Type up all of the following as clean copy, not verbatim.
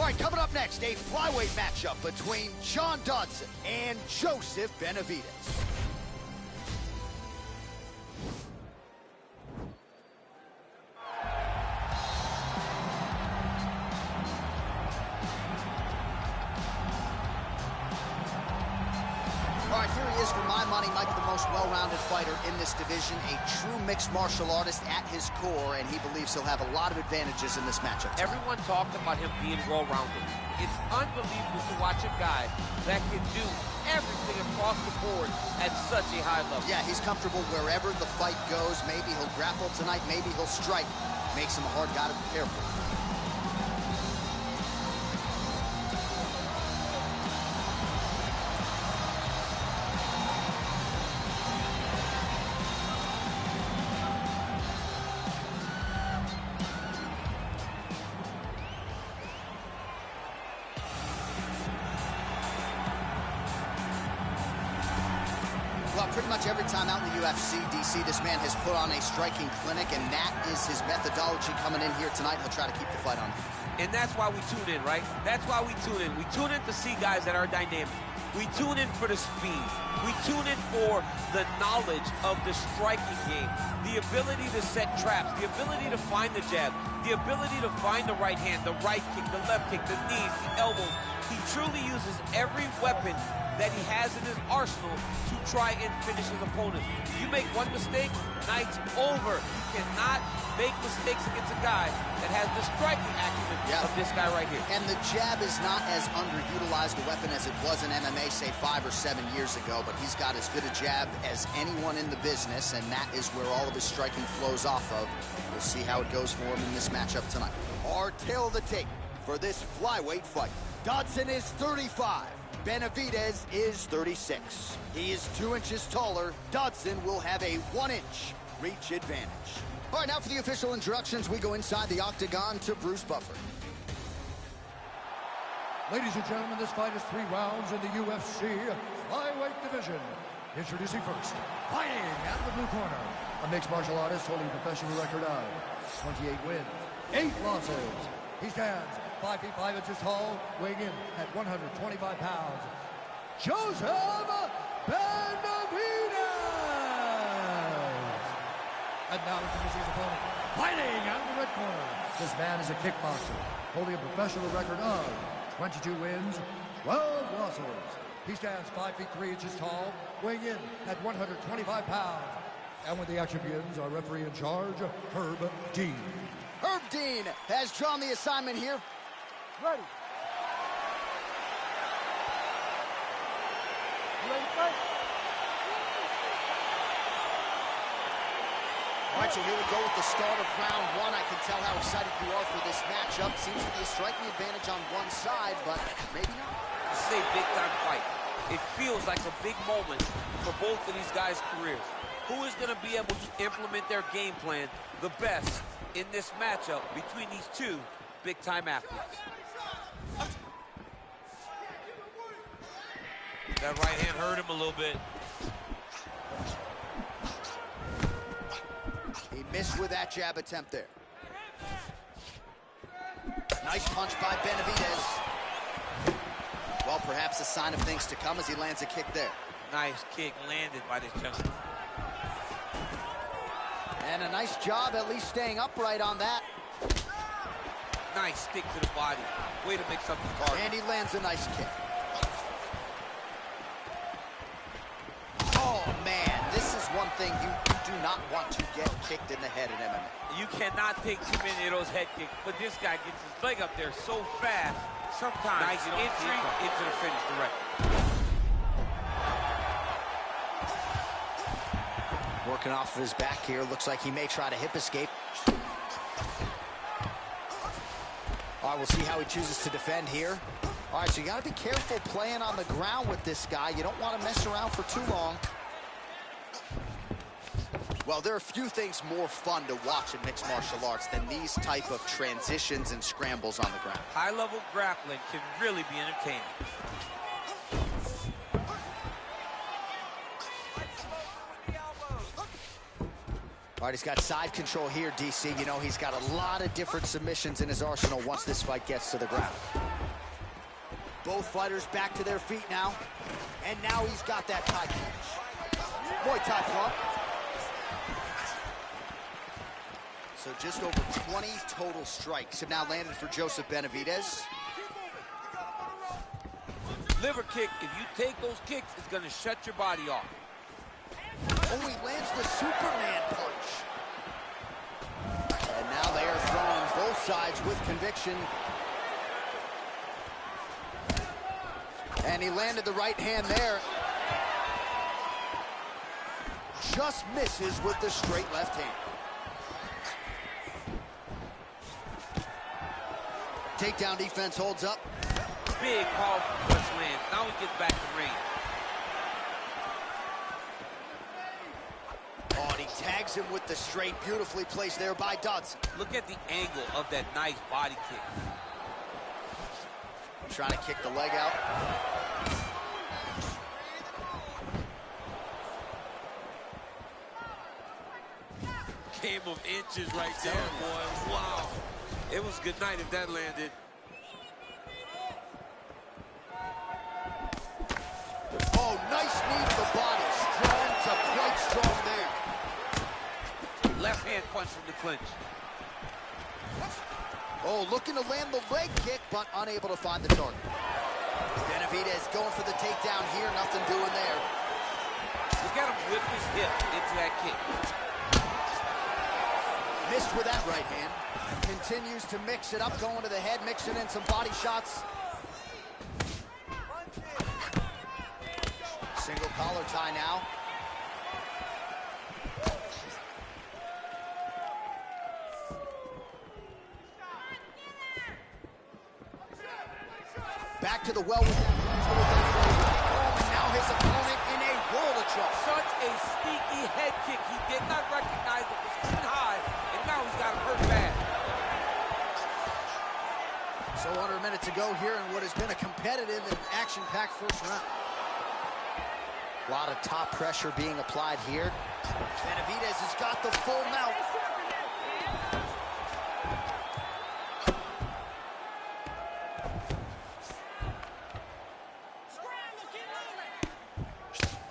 right, coming up next, a flyweight matchup between John Dodson and Joseph Benavidez. All right, here he is for my money, Mike, the most well-rounded fighter in this division, a true mixed martial artist at his core, and he believes he'll have a lot of advantages in this matchup tonight. Everyone talked about him being well-rounded. It's unbelievable to watch a guy that can do everything across the board at such a high level. Yeah, he's comfortable wherever the fight goes. Maybe he'll grapple tonight, maybe he'll strike. Makes him a hard guy to prepare for. Well, pretty much every time out in the UFC, DC, this man has put on a striking clinic, and that is his methodology coming in here tonight. He'll try to keep the fight on. And that's why we tune in, right? That's why we tune in. We tune in to see guys that are dynamic. We tune in for the speed. We tune in for the knowledge of the striking game, the ability to set traps, the ability to find the jab, the ability to find the right hand, the right kick, the left kick, the knees, the elbows. He truly uses every weapon that he has in his arsenal to try and finish his opponent. You make one mistake, night's over. You cannot make mistakes against a guy that has the striking acumen of this guy right here. And the jab is not as underutilized a weapon as it was in MMA, say 5 or 7 years ago, but he's got as good a jab as anyone in the business, and that is where all of his striking flows off of. We'll see how it goes for him in this matchup tonight. Our tail of the tape for this flyweight fight. Dodson is 35. Benavidez is 36. He is 2 inches taller. Dodson will have a 1-inch reach advantage. All right, now for the official introductions, we go inside the octagon to Bruce Buffer. Ladies and gentlemen, this fight is 3 rounds in the UFC flyweight division. Introducing first, fighting out of the blue corner, a mixed martial artist holding a professional record of 28 wins, 8 losses. He stands 5 feet 5 inches tall, weighing in at 125 pounds. Joseph Benavidez! And now introducing his opponent, fighting out of the red corner. This man is a kickboxer, holding a professional record of 22 wins, 12 losses. He stands 5 feet 3 inches tall, weighing in at 125 pounds. And when the action begins, our referee in charge, Herb Dean. Herb Dean has drawn the assignment here. Ready. You ready to fight? All right, so here we go with the start of round 1. I can tell how excited you are for this matchup. Seems to be a striking advantage on one side, but maybe not. This is a big-time fight. It feels like a big moment for both of these guys' careers. Who is going to be able to implement their game plan the best in this matchup between these two big-time athletes? That right hand hurt him a little bit. He missed with that jab attempt there. Nice punch by Benavidez. Well, perhaps a sign of things to come as he lands a kick there. Nice kick landed by this gentleman. And a nice job at least staying upright on that. Nice stick to the body. Way to mix up the target. And he lands a nice kick. Oh, man, this is one thing you do not want to get kicked in the head in MMA. You cannot take too many of those head kicks, but this guy gets his leg up there so fast. Sometimes nice entry into the finish direct. Working off of his back here. Looks like he may try to hip escape. All right, we'll see how he chooses to defend here. All right, so you got to be careful playing on the ground with this guy. You don't want to mess around for too long. Well, there are a few things more fun to watch in mixed martial arts than these type of transitions and scrambles on the ground. High-level grappling can really be entertaining. All right, he's got side control here, DC. You know, he's got a lot of different submissions in his arsenal once this fight gets to the ground. Both fighters back to their feet now. And now he's got that Thai punch. Muay Thai club. So just over 20 total strikes have now landed for Joseph Benavidez. Liver kick, if you take those kicks, it's going to shut your body off. Oh, he lands the Superman punch. And now they are throwing both sides with conviction. And he landed the right hand there. Just misses with the straight left hand. Takedown defense holds up. Big, powerful punch lands. Now he gets back to range. Oh, and he tags him with the straight. Beautifully placed there by Dodson. Look at the angle of that nice body kick. Trying to kick the leg out. Game of inches right there, boy. Wow. It was good night if that landed. Oh, nice knee to the body. Strong to quite strong there. Left hand punch from the clinch. Oh, looking to land the leg kick, but unable to find the target. Benavidez going for the takedown here. Nothing doing there. Look at him whip his hip into that kick. Missed with that right hand. Continues to mix it up, going to the head, mixing in some body shots. Single collar tie now. Back to the well with that. And now his opponent in a world of trouble. Such a sneaky head kick. He did not recognize it was coming high, and now he's got him hurt bad. So under a minute to go here in what has been a competitive and action-packed first round. A lot of top pressure being applied here. Benavidez has got the full mount.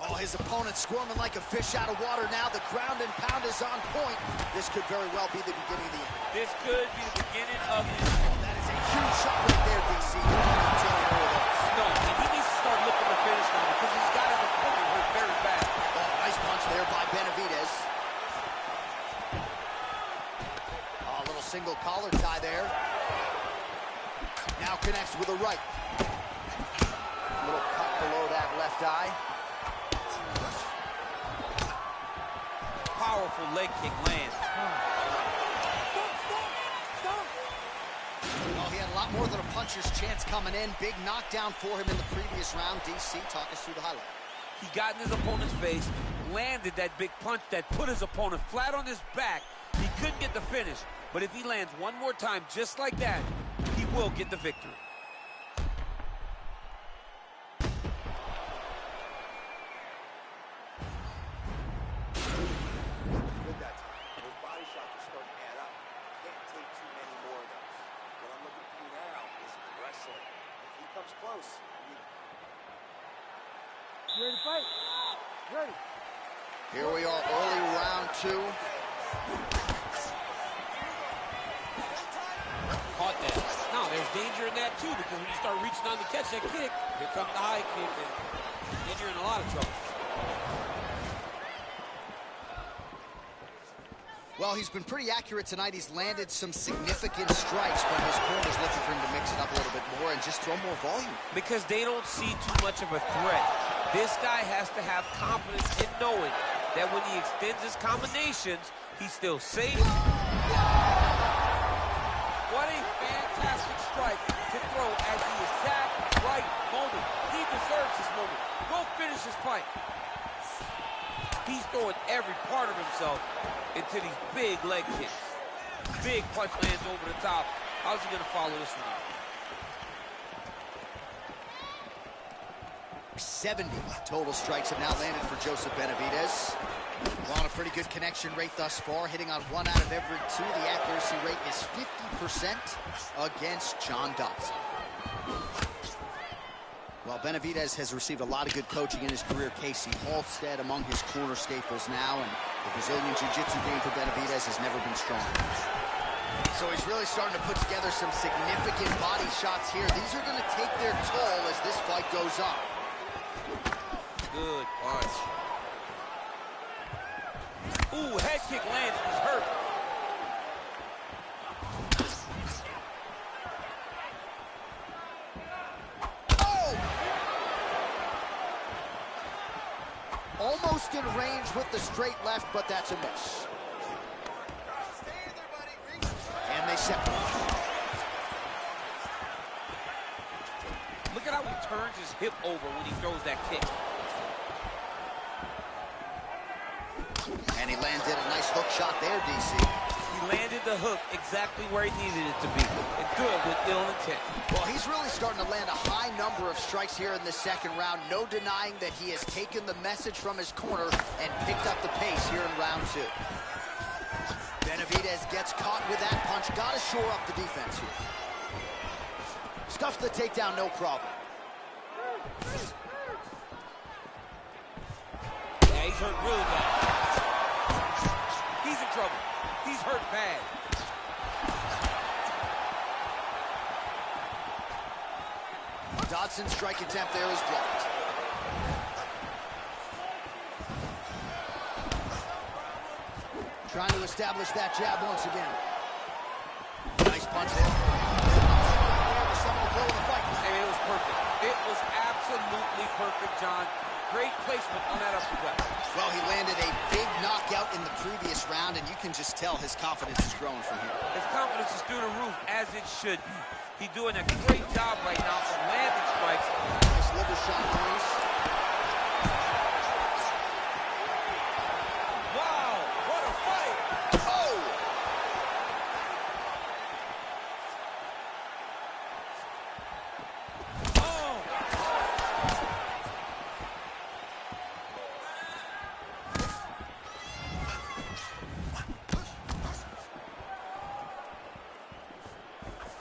Oh, his opponent squirming like a fish out of water now. The ground and pound is on point. This could very well be the beginning of the end. This could be the beginning of his... That is a huge shot right there, DC. No, and he needs to start looking to finish now because he's got his opponent hurt very bad. Oh, nice punch there by Benavidez. Oh, a little single collar tie there. Now connects with a right. A little cut below that left eye. Powerful leg kick lands. Well, he had a lot more than a puncher's chance coming in. Big knockdown for him in the previous round. DC, talk us through the highlight. He got in his opponent's face, landed that big punch that put his opponent flat on his back. He couldn't get the finish, but if he lands one more time just like that, he will get the victory. Close. You ready to fight? Ready. Here we are, early round two. Caught that. Now, there's danger in that, too, because when you start reaching on to catch that kick, here comes the high kick, and then you're in a lot of trouble. Well, he's been pretty accurate tonight. He's landed some significant strikes, but his corner's looking for him to mix it up a little bit more and just throw more volume. Because they don't see too much of a threat. This guy has to have confidence in knowing that when he extends his combinations, he's still safe. What a fantastic strike to throw at the exact right moment. He deserves this moment. Go finish his fight. He's throwing every part of himself into these big leg kicks. Big punch lands over the top. How's he going to follow this one up? 70 total strikes have now landed for Joseph Benavidez. On a pretty good connection rate thus far, hitting on 1 out of every 2. The accuracy rate is 50% against John Dodson. Well, Benavidez has received a lot of good coaching in his career. Casey Halstead among his corner staples now, and the Brazilian Jiu-Jitsu game for Benavidez has never been stronger. So he's really starting to put together some significant body shots here. These are going to take their toll as this fight goes on. Good punch. Ooh, head kick lands. He's hurt. Almost in range with the straight left, but that's a miss. And they separate. Look at how he turns his hip over when he throws that kick. And he landed a nice hook shot there, DC. He landed the hook exactly where he needed it to be. And good with ill intent. Well, he's really starting to land a high number of strikes here in the second round. No denying that he has taken the message from his corner and picked up the pace here in round 2. Benavidez gets caught with that punch. Got to shore up the defense here. Stuffs the takedown, no problem. Yeah, he's hurt really bad. He's in trouble. He's hurt bad. Dodson's strike attempt there is blocked. Trying to establish that jab once again. Nice punch there. And it was perfect. It was absolutely perfect, John. Great placement on that uppercut. Well, he landed a big knockout in the previous round, and you can just tell his confidence is growing from here. His confidence is through the roof, as it should be. He's doing a great job right now of landing strikes. Nice liver shot, Maurice. Wow, what a fight! Oh!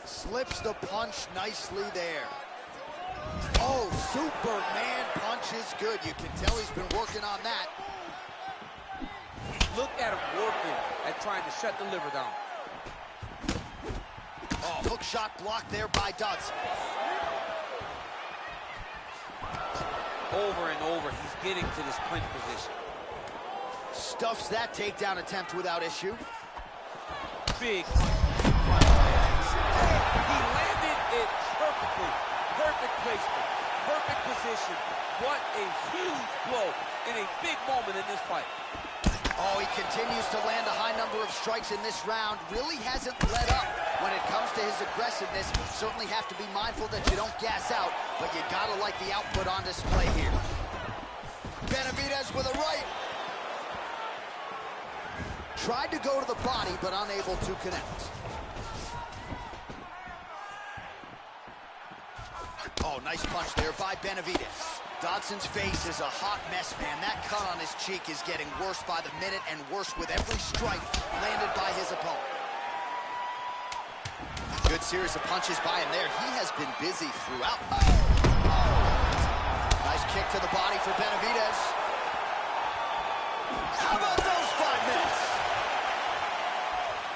Slips the punch nicely there. Oh, Superman punch is good. You can tell he's been working on that. Look at him working at trying to shut the liver down. Oh, hook shot blocked there by Dodson. Over and over, he's getting to this clinch position. Stuffs that takedown attempt without issue. Big. He landed it perfectly. Perfect placement. Perfect position. What a huge blow in a big moment in this fight. Oh, he continues to land a high number of strikes in this round. Really hasn't let up when it comes to his aggressiveness. Certainly have to be mindful that you don't gas out, but you gotta like the output on display here. Benavidez with a right. Tried to go to the body, but unable to connect. Oh, nice punch there by Benavidez. Dodson's face is a hot mess, man. That cut on his cheek is getting worse by the minute and worse with every strike landed by his opponent. Good series of punches by him there. He has been busy throughout. Nice kick to the body for Benavidez. How about those 5 minutes?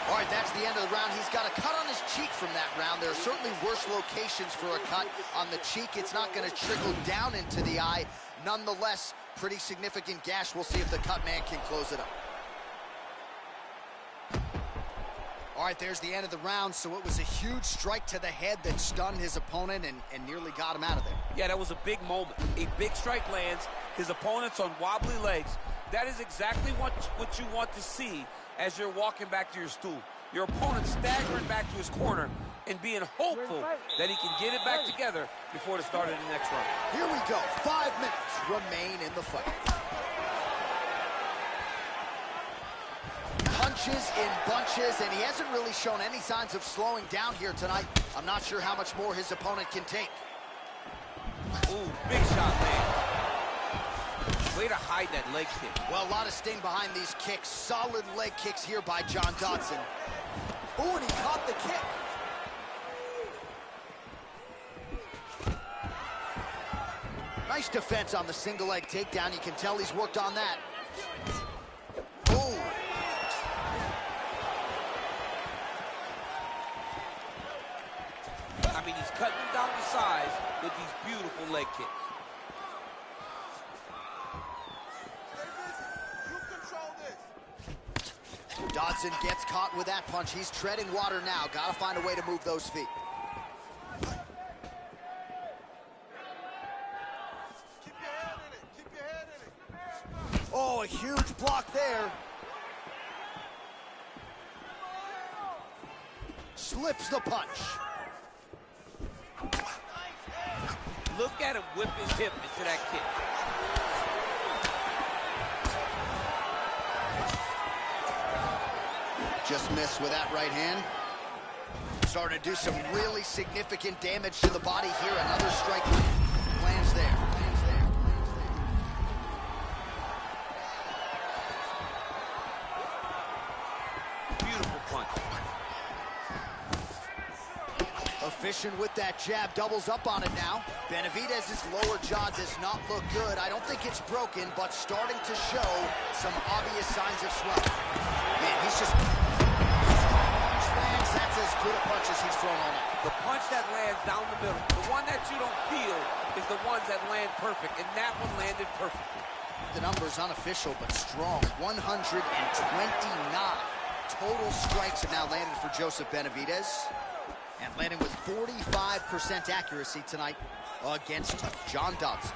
All right, that's the end of the round. He's got a cut on his cheek from that round. There are certainly worse locations for a cut on the cheek. It's not going to trickle down into the eye. Nonetheless, pretty significant gash. We'll see if the cut man can close it up. All right, there's the end of the round. So it was a huge strike to the head that stunned his opponent and nearly got him out of there. Yeah, that was a big moment. A big strike lands. His opponent's on wobbly legs. That is exactly what you want to see as you're walking back to your stool. Your opponent staggering back to his corner and being hopeful that he can get it back together before the start of the next round. Here we go. 5 minutes remain in the fight. Punches in bunches, and he hasn't really shown any signs of slowing down here tonight. I'm not sure how much more his opponent can take. Ooh, big shot, man. Way to hide that leg kick. Well, a lot of sting behind these kicks. Solid leg kicks here by John Dodson. Ooh, and he caught the kick. Nice defense on the single leg takedown. You can tell he's worked on that. Oh. I mean, he's cutting him down to size with these beautiful leg kicks. Dodson gets caught with that punch. He's treading water now. Gotta find a way to move those feet. Keep your head in it. Keep your head in it. Oh, a huge block there. Slips the punch. Look at him whip his hip into that kick. Just missed with that right hand. Starting to do some really significant damage to the body here. Another strike lands there. Beautiful punch. Efficient with that jab, doubles up on it now. Benavidez's lower jaw does not look good. I don't think it's broken, but starting to show some obvious signs of swelling. Man, he's just... That's as good a punch as he's thrown all night. The punch that lands down the middle, the one that you don't feel, is the ones that land perfect, and that one landed perfectly. The number's unofficial, but strong. 129 total strikes have now landed for Joseph Benavidez. And landing with 45% accuracy tonight against John Dodson.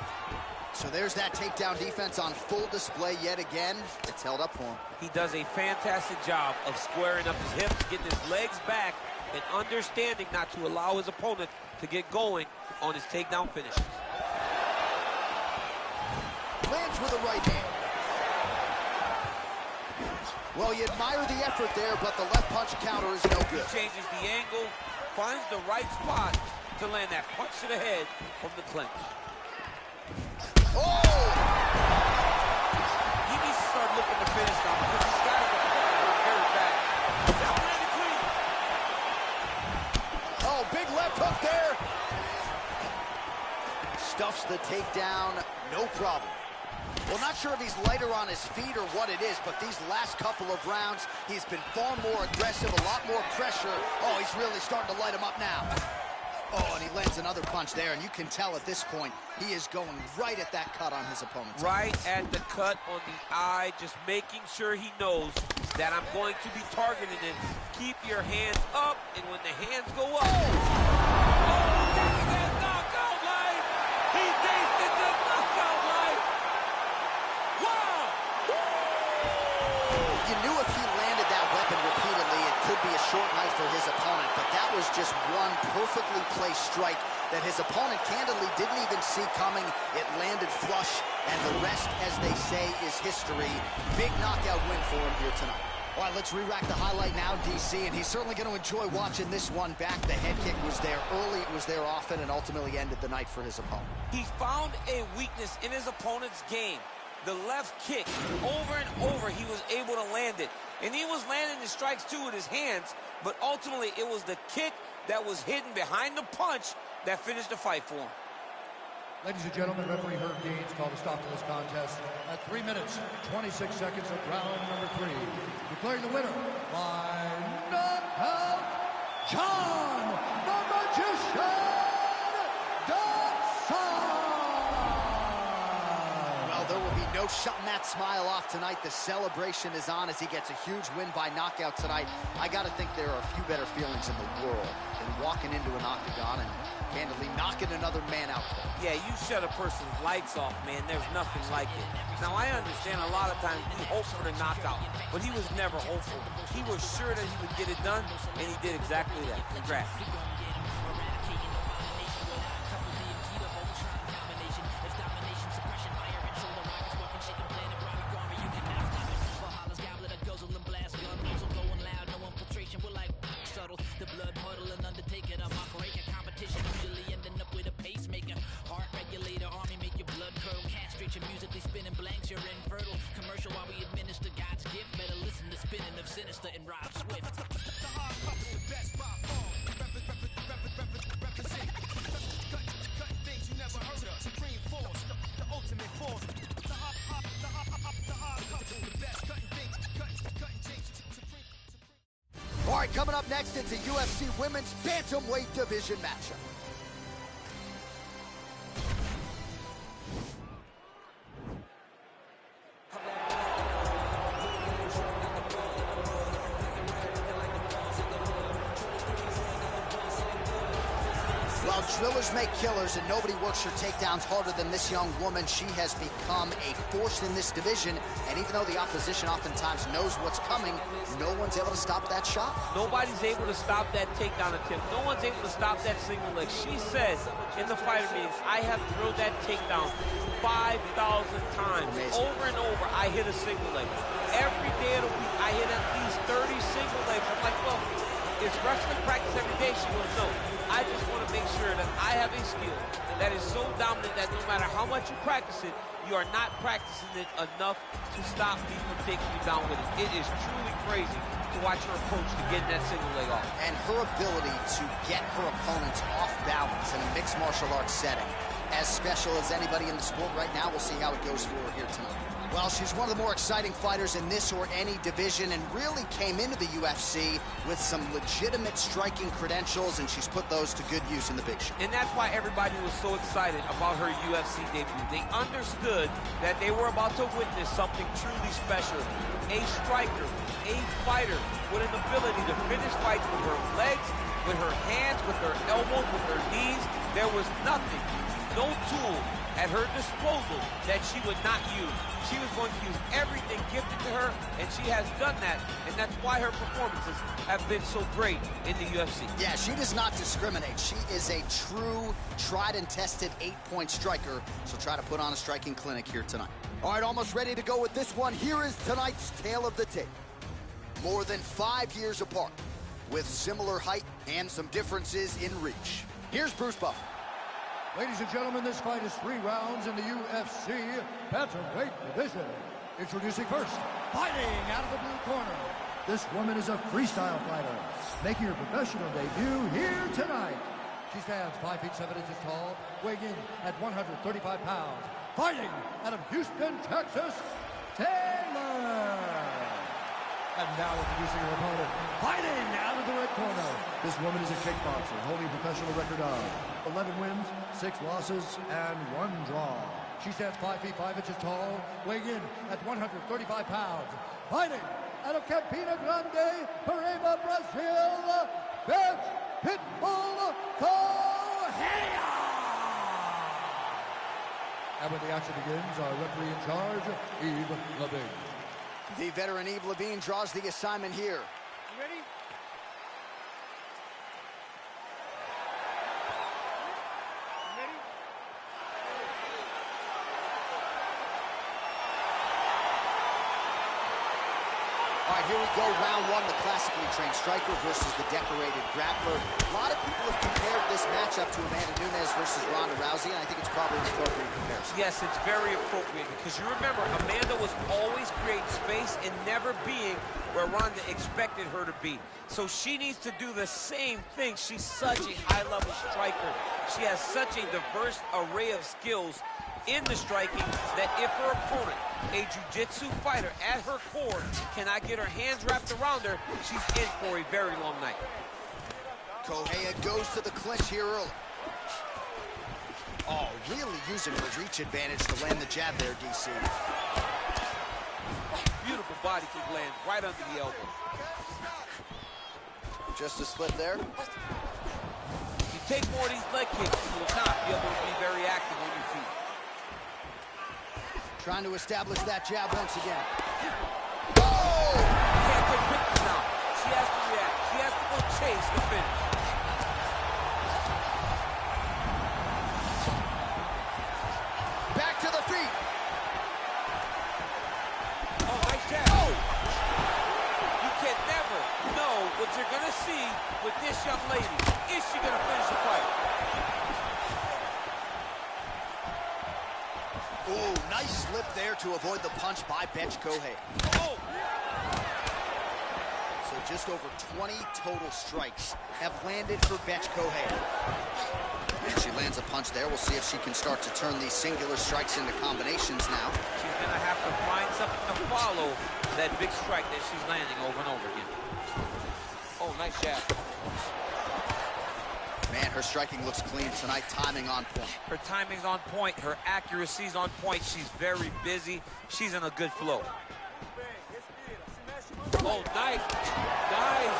So there's that takedown defense on full display yet again. It's held up for him. He does a fantastic job of squaring up his hips, getting his legs back, and understanding not to allow his opponent to get going on his takedown finishes. Lands with a right hand. Well, you admire the effort there, but the left punch counter is no good. He changes the angle, finds the right spot to land that punch to the head from the clinch. Oh! He needs to start looking to finish now because he's got to go very back. That landed clean. Oh, big left hook there. Stuffs the takedown, no problem. Well, not sure if he's lighter on his feet or what it is, but these last couple of rounds, he's been far more aggressive, a lot more pressure. Oh, he's really starting to light him up now. Oh, and he lands another punch there, and you can tell at this point, he is going right at that cut on his opponent's eye. Right at the cut on the eye, just making sure he knows that I'm going to be targeting him. Keep your hands up, and when the hands go up... Oh, that knockout life! He tasted the knockout life! Wow! You knew if he landed that weapon repeatedly, it could be a short night for his opponent, but that was just one perfectly placed strike that his opponent candidly didn't even see coming. It landed flush, and the rest, as they say, is history. Big knockout win for him here tonight. All right, let's re-rack the highlight now, DC, and he's certainly going to enjoy watching this one back. The head kick was there early, it was there often, and ultimately ended the night for his opponent. He found a weakness in his opponent's game. The left kick, over and over, he was able to land it. And he was landing the strikes, too, with his hands, but ultimately it was the kick that was hidden behind the punch that finished the fight for him. Ladies and gentlemen, referee Herb Gaines called a stop to this contest at 3 minutes, 26 seconds of round number 3. Declaring the winner by knockout, John the Magician Dodson! Well, there will be no shutting that smile off tonight. The celebration is on as he gets a huge win by knockout tonight. I got to think there are a few better feelings in the world than walking into an octagon and candidly knocking another man out. Yeah, you shut a person's lights off, man. There's nothing like it. Now, I understand a lot of times we hope for the knockout, but he was never hopeful. He was sure that he would get it done, and he did exactly that. Congrats. The blood puddle and undertaking a mock raker competition, usually ending up with a pacemaker. Heart regulator, army make your blood curdle. Castrate your musically spinning blanks, you're infertile. Commercial while we administer God's gift. Better listen to spinning of Sinister and Rob Swift. The hard puppet's the best by far. right, coming up next, it's a UFC Women's Bantamweight Division matchup. Well, drillers make killers, and nobody works her takedowns harder than this young woman. She has become a force in this division, and even though the opposition oftentimes knows what's coming, no one's able to stop that shot. Nobody's able to stop that takedown attempt. No one's able to stop that single leg. She says in the fighter meetings, I have drilled that takedown 5,000 times. Amazing. Over and over, I hit a single leg. Every day of the week, I hit at least 30 single legs. I'm like, well, is wrestling practice every day? She goes, no. I just want to make sure that I have a skill that is so dominant that no matter how much you practice it, you are not practicing it enough to stop me from taking you down with it. It is truly crazy to watch her approach to getting that single leg off. And her ability to get her opponents off balance in a mixed martial arts setting, as special as anybody in the sport right now. We'll see how it goes for her here tonight. Well, she's one of the more exciting fighters in this or any division, and really came into the UFC with some legitimate striking credentials, and she's put those to good use in the big show. And that's why everybody was so excited about her UFC debut. They understood that they were about to witness something truly special. A striker, a fighter with an ability to finish fights with her legs, with her hands, with her elbows, with her knees. There was nothing, no tool at her disposal that she would not use. She was going to use everything gifted to her, and she has done that, and that's why her performances have been so great in the UFC. Yeah, she does not discriminate. She is a true, tried and tested 8-point striker. She'll try to put on a striking clinic here tonight. All right, almost ready to go with this one. Here is tonight's tale of the tape. More than 5 years apart, with similar height and some differences in reach. Here's Bruce Buffer. Ladies and gentlemen, this fight is 3 rounds in the UFC Bantamweight Division. Introducing first, fighting out of the blue corner. This woman is a freestyle fighter, making her professional debut here tonight. She stands 5 feet 7 inches tall, weighing in at 135 pounds. Fighting out of Houston, Texas, Taylor. And now introducing her opponent, fighting out of the red corner. This woman is a kickboxer, holding a professional record of 11 wins, 6 losses, and 1 draw. She stands 5 feet 5 inches tall, weighing in at 135 pounds. Fighting out of Campina Grande, Paraíba, Brazil, Beth Pitbull Correia. And when the action begins, our referee in charge, Yves Levine. The veteran Yves Levine draws the assignment here. You ready? All right, here we go, round 1, the classically trained striker versus the decorated grappler. A lot of people have compared this matchup to Amanda Nunes versus Ronda Rousey, and I think it's probably an appropriate comparison. Yes, it's very appropriate because you remember, Amanda was always creating space and never being where Ronda expected her to be. So she needs to do the same thing. She's such a high-level striker. She has such a diverse array of skills in the striking that if her opponent, a jiu-jitsu fighter at her core, cannot get her hands wrapped around her, she's in for a very long night. Correia goes to the clinch here early. Oh, really using her reach advantage to land the jab there, DC. Beautiful body kick lands right under the elbow. Just a slip there. If you take more of these leg kicks, you will not be able to be very active on your feet. Trying to establish that jab once again. Oh! She can't take pictures now. She has to react. She has to go chase the finish. Back to the feet. Oh, nice jab. Oh! You can never know what you're going to see with this young lady. Is she going to finish the fight? Ooh, nice slip there to avoid the punch by Betch Correia. Oh! So just over 20 total strikes have landed for Betch Correia. And she lands a punch there. We'll see if she can start to turn these singular strikes into combinations now. She's going to have to find something to follow that big strike that she's landing over and over again. Oh, nice jab. Man, her striking looks clean tonight, timing on point. Her timing's on point. Her accuracy's on point. She's very busy. She's in a good flow. Oh, nice. Nice.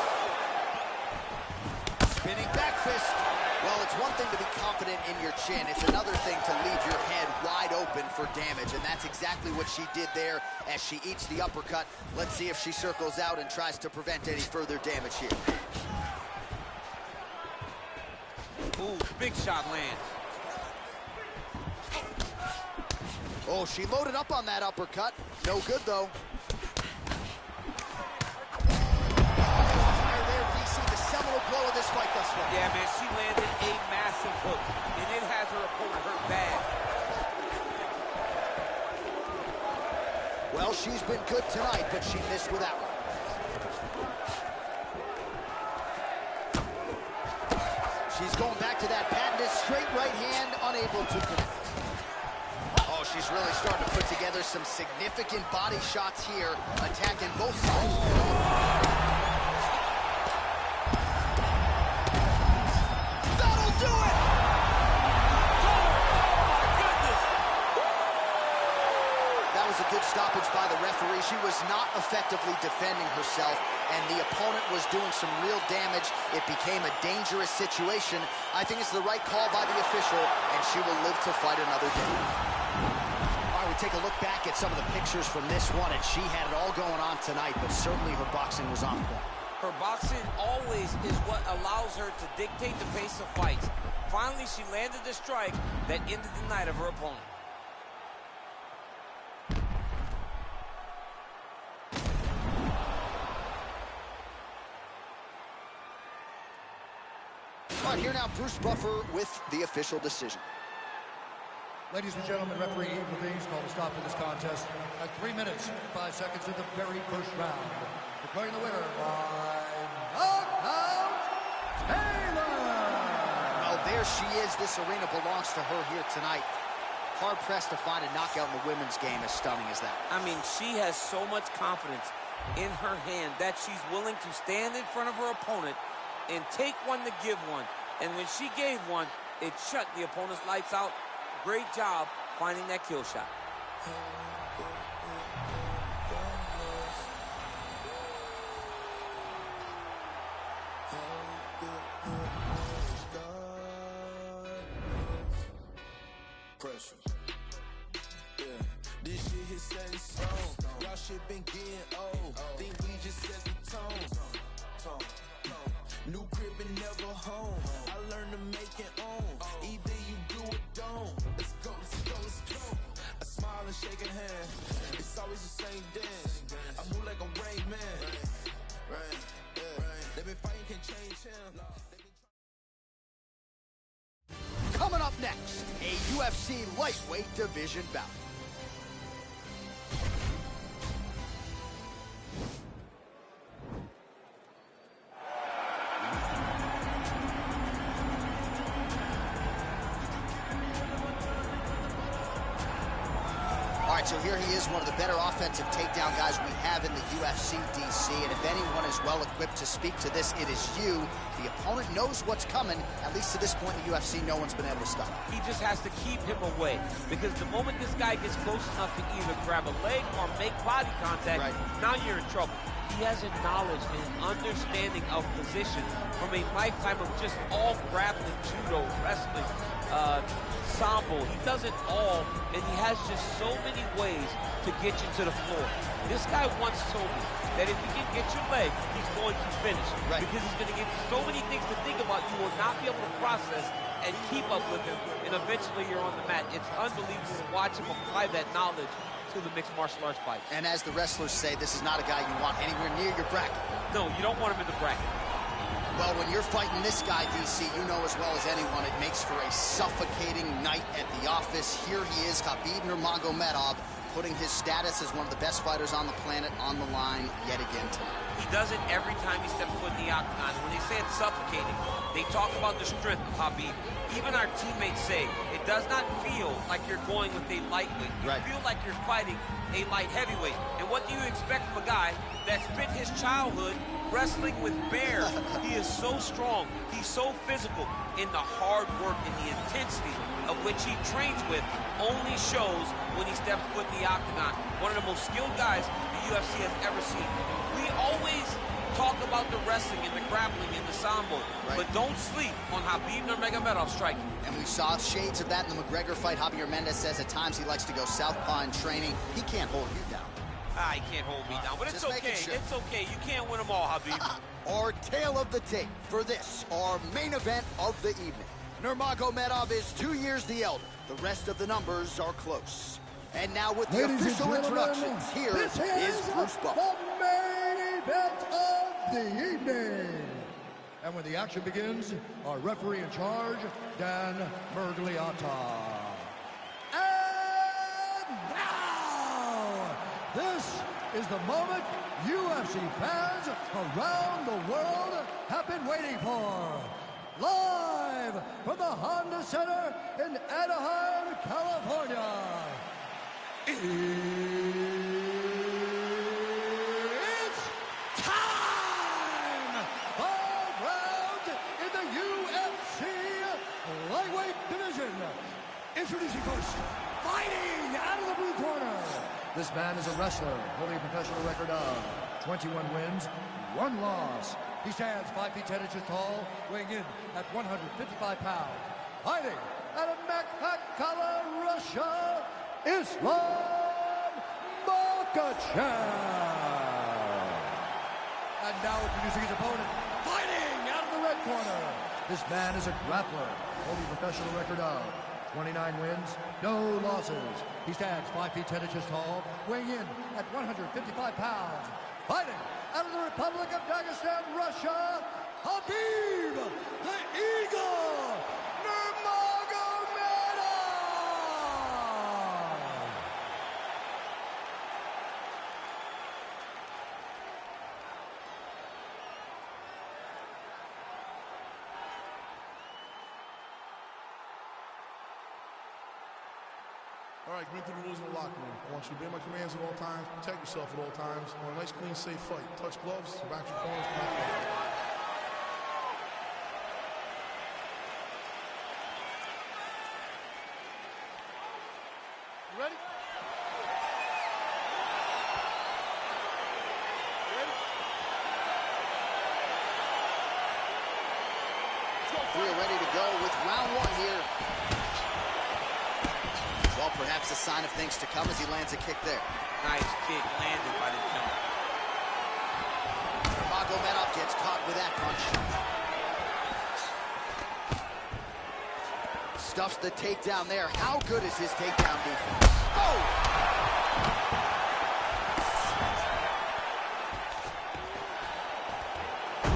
Spinning back fist. Well, it's one thing to be confident in your chin. It's another thing to leave your head wide open for damage, and that's exactly what she did there as she eats the uppercut. Let's see if she circles out and tries to prevent any further damage here. Ooh, big shot lands. Oh, she loaded up on that uppercut. No good, though. There, DC, the seminal blow of this fight thus far. Yeah, man, she landed a massive hook, and it has her opponent hurt bad. Well, she's been good tonight, but she missed with that one. She's going back to that patented straight right hand, unable to connect. Oh, she's really starting to put together some significant body shots here, attacking both sides. That'll do it! That was a good stoppage by the referee. She was not effectively defending herself, and the opponent was doing some real damage. It became a dangerous situation. I think it's the right call by the official, and she will live to fight another day. All right, we take a look back at some of the pictures from this one, and she had it all going on tonight, but certainly her boxing was on point. Her boxing always is what allows her to dictate the pace of fights. Finally, she landed the strike that ended the night of her opponent. All right, here now, Bruce Buffer with the official decision. Ladies and gentlemen, referee Evil Beings called a stop to this contest at 3 minutes, 5 seconds of the very first round. Declaring the winner by knockout, Taylor! Well, there she is. This arena belongs to her here tonight. Hard-pressed to find a knockout in the women's game as stunning as that. I mean, she has so much confidence in her hand that she's willing to stand in front of her opponent and take one to give one. And when she gave one, it shut the opponent's lights out. Great job finding that kill shot. Pressure. Yeah. This shit hit set in stone. Y'all shit been getting old. Think we just set the tone. New crib and never home. I learned to make it own. Either you do or don't. Let's go, let's go, let's go. I smile and shake a hand. It's always the same dance. I move like a Rain Man. Rain, yeah. They been fighting, can't change him. Coming up next, a UFC lightweight division bout. So here he is, one of the better offensive takedown guys we have in the UFC, DC. And if anyone is well equipped to speak to this, it is you. The opponent knows what's coming. At least to this point in the UFC, no one's been able to stop him. He just has to keep him away, because the moment this guy gets close enough to either grab a leg or make body contact, now you're in trouble. He has a knowledge and an understanding of position from a lifetime of just all grappling, judo, wrestling, sambo. He does it all, and he has just so many ways to get you to the floor. This guy once told me that if he can get your leg, he's going to finish. Because he's going to give you so many things to think about, you will not be able to process and keep up with him, and eventually you're on the mat. It's unbelievable to watch him apply that knowledge to the mixed martial arts fight. And as the wrestlers say, this is not a guy you want anywhere near your bracket. No, you don't want him in the bracket. Well, when you're fighting this guy, DC, you know as well as anyone, it makes for a suffocating night at the office. Here he is, Khabib Nurmagomedov, putting his status as one of the best fighters on the planet on the line yet again tonight. He does it every time he steps foot in the octagon. When they say it's suffocating, they talk about the strength of Khabib. Even our teammates say it does not feel like you're going with a lightweight. You feel like you're fighting a light heavyweight. And what do you expect from a guy that spent his childhood wrestling with bears. He is so strong. He's so physical. In the hard work and the intensity of which he trains with only shows when he steps foot in the octagon. One of the most skilled guys the UFC has ever seen. We always talk about the wrestling and the grappling and the sambo, but don't sleep on Khabib Nurmagomedov's striking. And we saw shades of that in the McGregor fight. Javier Mendez says at times he likes to go southpaw in training. He can't hold you down. He can't hold me down, but it's okay. Sure. It's okay. You can't win them all, Khabib. Our tale of the tape for this, our main event of the evening. Nurmagomedov is 2 years the elder. The rest of the numbers are close. And now with the official introductions, here is Bruce Buffer. The main event of the evening. And when the action begins, our referee in charge, Dan Mergliata. And now, this is the moment UFC fans around the world have been waiting for. Live from the Honda Center in Anaheim, California. It's time! 5 rounds in the UFC lightweight division. Introducing first, fighting out of the blue corner. This man is a wrestler, holding a professional record of 21 wins, 1 loss. He stands 5 feet 10 inches tall, weighing in at 155 pounds. Fighting out of Makhachkala, Russia, Islam Makhachev. And now introducing his opponent, fighting out of the red corner. This man is a grappler, holding a professional record of 29 wins, no losses. He stands 5 feet 10 inches tall, weighing in at 155 pounds. Fighting out of the Republic of Dagestan, Russia, Khabib the Eagle Nurmagomedov. All right, commit to the rules in the locker room. I want you to obey my commands at all times, protect yourself at all times. I want a nice, clean, safe fight. Touch gloves, back your corners, come out. You ready? We are ready to go with round 1 here. Well, perhaps a sign of things to come as he lands a kick there. Nice kick landed by the jump. Nurmagomedov gets caught with that punch. Stuffs the takedown there. How good is his takedown defense? Oh!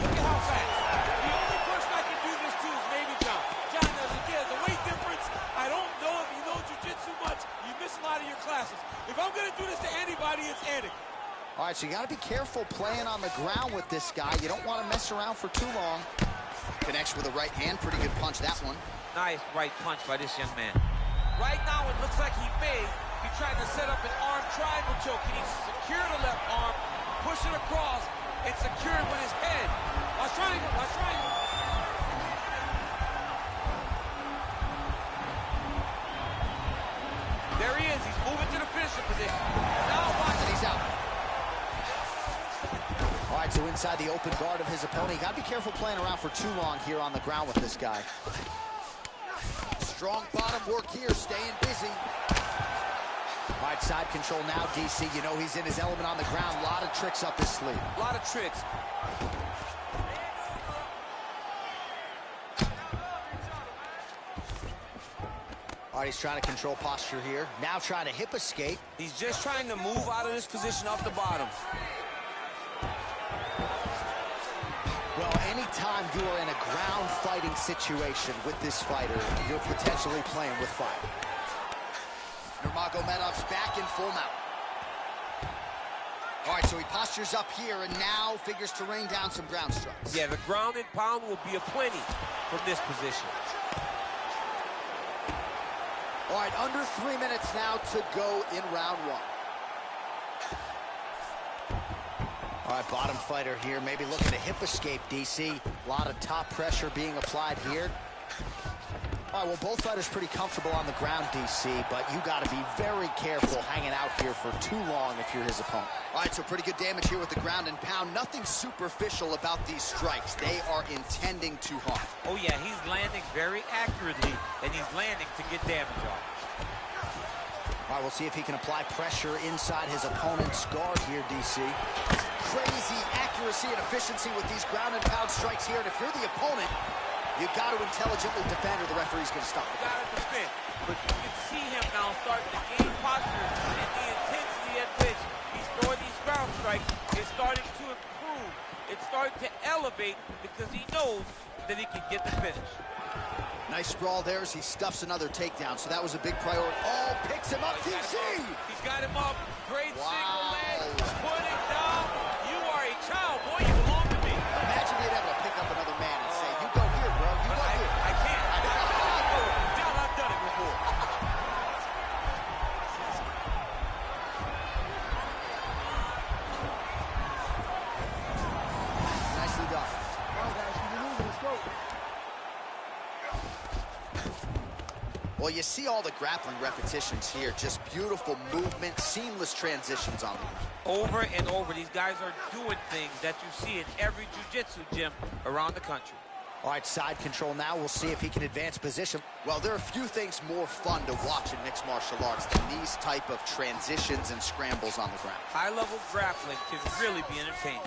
Look at how fast. The only person I can do this to is maybe John. John, there's a weight difference. I don't know if you know jiu-jitsu much. You miss a lot of your classes. If I'm going to do this to anybody, it's Andy. All right, so you got to be careful playing on the ground with this guy. You don't want to mess around for too long. Connects with a right hand. Pretty good punch, that one. Nice right punch by this young man. Right now, it looks like he may be trying to set up an arm triangle choke. He needs to secure the left arm, push it across, and secure it with his head. Watch triangle, watch triangle. There he is. He's moving to the finisher position. Now watch it. He's out. All right, so inside the open guard of his opponent. You got to be careful playing around for too long here on the ground with this guy. Strong bottom work here, staying busy. All right, side control now, DC. You know he's in his element on the ground. A lot of tricks up his sleeve. A lot of tricks. All right, he's trying to control posture here. Now trying to hip escape. He's just trying to move out of this position off the bottom. Well, anytime you are in a ground fighting situation with this fighter, you're potentially playing with fire. Nurmagomedov's back in full mount. All right, so he postures up here and now figures to rain down some ground strikes. Yeah, the ground and pound will be aplenty from this position. All right, under 3 minutes now to go in round 1. All right, bottom fighter here, maybe looking to hip escape, DC. A lot of top pressure being applied here. All right, well, both fighters pretty comfortable on the ground, DC, but you got to be very careful hanging out here for too long if you're his opponent. All right, so pretty good damage here with the ground and pound. Nothing superficial about these strikes. They are intending to harm. Oh, yeah, he's landing very accurately, and he's landing to get damage off. All right, we'll see if he can apply pressure inside his opponent's guard here, DC. Crazy accuracy and efficiency with these ground and pound strikes here, and if you're the opponent, you got to intelligently defend or the referee's going to stop it. You got to defend, but you can see him now starting to gain posture, and the intensity at which he's throwing these ground strikes is starting to improve. It's starting to elevate because he knows that he can get the finish. Nice sprawl there as he stuffs another takedown, so that was a big priority. Oh, picks him up, DC! He's got him up. Great single leg. Put it down. You are a child, boy. You belong to me. Imagine being able to pick up another man and say, you go here, bro. You go here. I can't. I've done it before. Nicely done. Come on, guys. Keep moving. Let's go. Well, you see all the grappling repetitions here. Just beautiful movement, seamless transitions on the ground. Over and over, these guys are doing things that you see in every jiu-jitsu gym around the country. All right, side control now. We'll see if he can advance position. Well, there are a few things more fun to watch in mixed martial arts than these type of transitions and scrambles on the ground. High-level grappling can really be entertaining.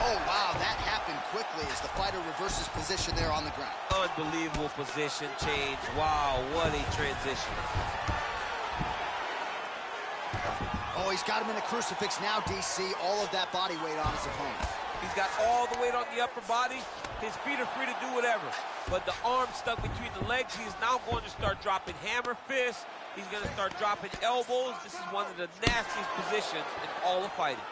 Oh, wow, that happened quickly as the fighter reverses position there on the ground. Unbelievable position change. Wow, what a transition. Oh, he's got him in a crucifix now, DC. All of that body weight on his opponent. He's got all the weight on the upper body. His feet are free to do whatever. But the arm stuck between the legs. He's now going to start dropping hammer fists. He's going to start dropping elbows. This is one of the nastiest positions in all of fighting.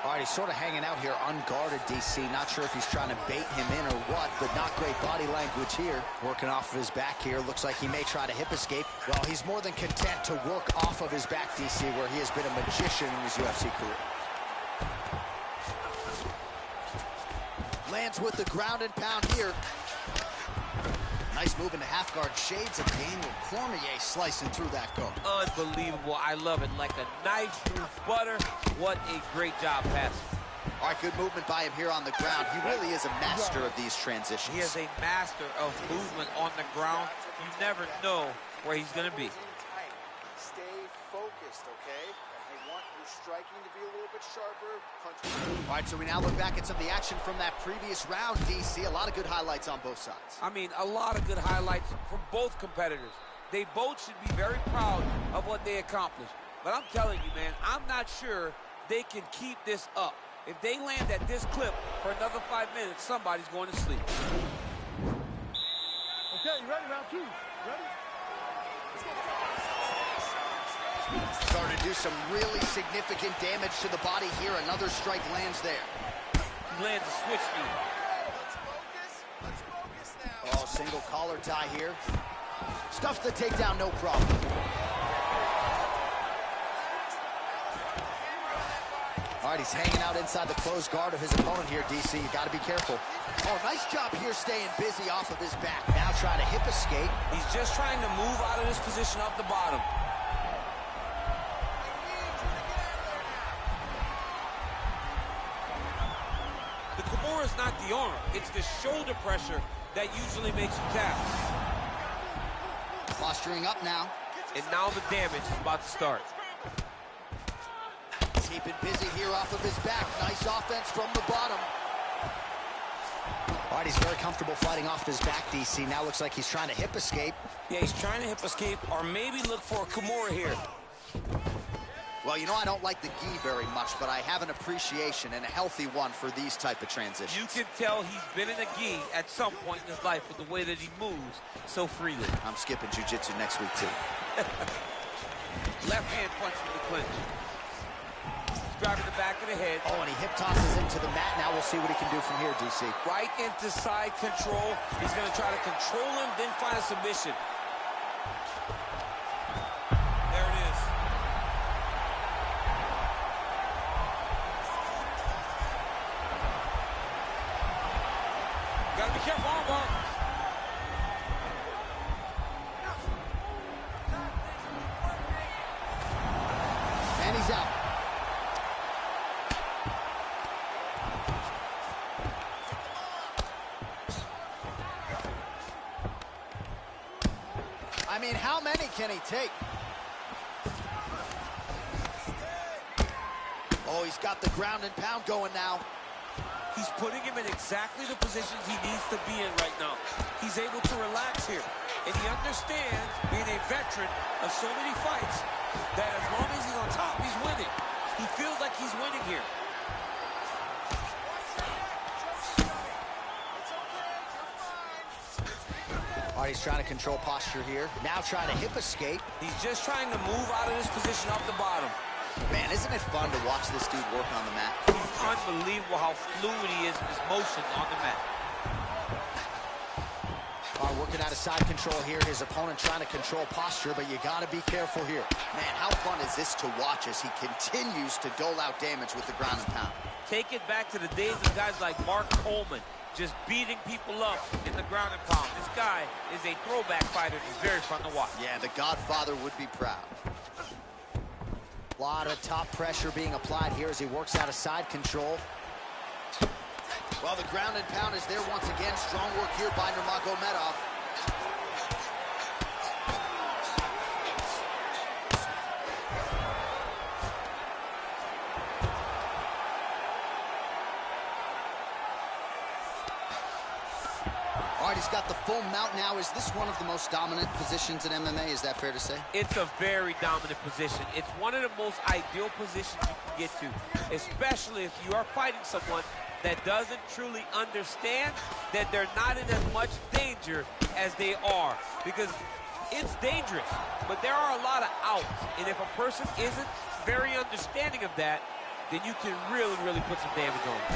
All right, he's sort of hanging out here unguarded, DC. Not sure if he's trying to bait him in or what, but not great body language here. Working off of his back here. Looks like he may try to hip escape. Well, he's more than content to work off of his back, DC, where he has been a magician in his UFC career. Lands with the ground and pound here. Nice move into half guard. Shades of Daniel Cormier slicing through that guard. Unbelievable. I love it. Like a knife through butter. What a great job passing. All right, good movement by him here on the ground. He really is a master of these transitions. He is a master of movement on the ground. You never know where he's going to be. Stay focused, okay? You want your striking to be a little bit sharper. All right, so we now look back at some of the action from that previous round, DC. A lot of good highlights on both sides. I mean, a lot of good highlights from both competitors. They both should be very proud of what they accomplished. But I'm telling you, man, I'm not sure they can keep this up. If they land at this clip for another 5 minutes, somebody's going to sleep. Okay, you ready? Round two. Ready? Starting to do some really significant damage to the body here. Another strike lands there. He lands a switch knee. Let's focus now. Oh, single collar tie here. Stuffs the takedown, no problem. All right, he's hanging out inside the closed guard of his opponent here, DC. You got to be careful. Oh, nice job here staying busy off of his back. Now trying to hip escape. He's just trying to move out of this position off the bottom. The Kimura is not the arm. It's the shoulder pressure that usually makes you tap. Posturing up now. And now the damage is about to start. Keeping busy here off of his back. Nice offense from the bottom. All right, he's very comfortable fighting off his back, DC. Now looks like he's trying to hip escape. Yeah, he's trying to hip escape or maybe look for a Kimura here. Well, you know I don't like the gi very much, but I have an appreciation and a healthy one for these type of transitions. You can tell he's been in a gi at some point in his life with the way that he moves so freely. I'm skipping jiu-jitsu next week, too. Left hand punch from the clinch. Driving the back of the head. Oh, and he hip tosses him to the mat. Now we'll see what he can do from here, DC. Right into side control. He's going to try to control him, then find a submission. There it is. Gotta be careful, armbar. And he's out. I mean, how many can he take? Oh, he's got the ground and pound going now. He's putting him in exactly the positions he needs to be in right now. He's able to relax here. And he understands, being a veteran of so many fights, that as long as he's on top, he's winning. He feels like he's winning here. All right, he's trying to control posture here. Now trying to hip escape. He's just trying to move out of this position off the bottom. Man, isn't it fun to watch this dude work on the mat? It's unbelievable how fluid he is in his motion on the mat. All right, working out of side control here. His opponent trying to control posture, but you got to be careful here. Man, how fun is this to watch as he continues to dole out damage with the ground and pound? Take it back to the days of guys like Mark Coleman, just beating people up in the ground and pound. This guy is a throwback fighter. He's very fun to watch. Yeah, the Godfather would be proud. A lot of top pressure being applied here as he works out of side control. Well, the ground and pound is there once again. Strong work here by Nurmagomedov. All right, he's got the full mount now. Is this one of the most dominant positions in MMA? Is that fair to say? It's a very dominant position. It's one of the most ideal positions you can get to, especially if you are fighting someone that doesn't truly understand that they're not in as much danger as they are. Because it's dangerous, but there are a lot of outs. And if a person isn't very understanding of that, then you can really, really put some damage on them.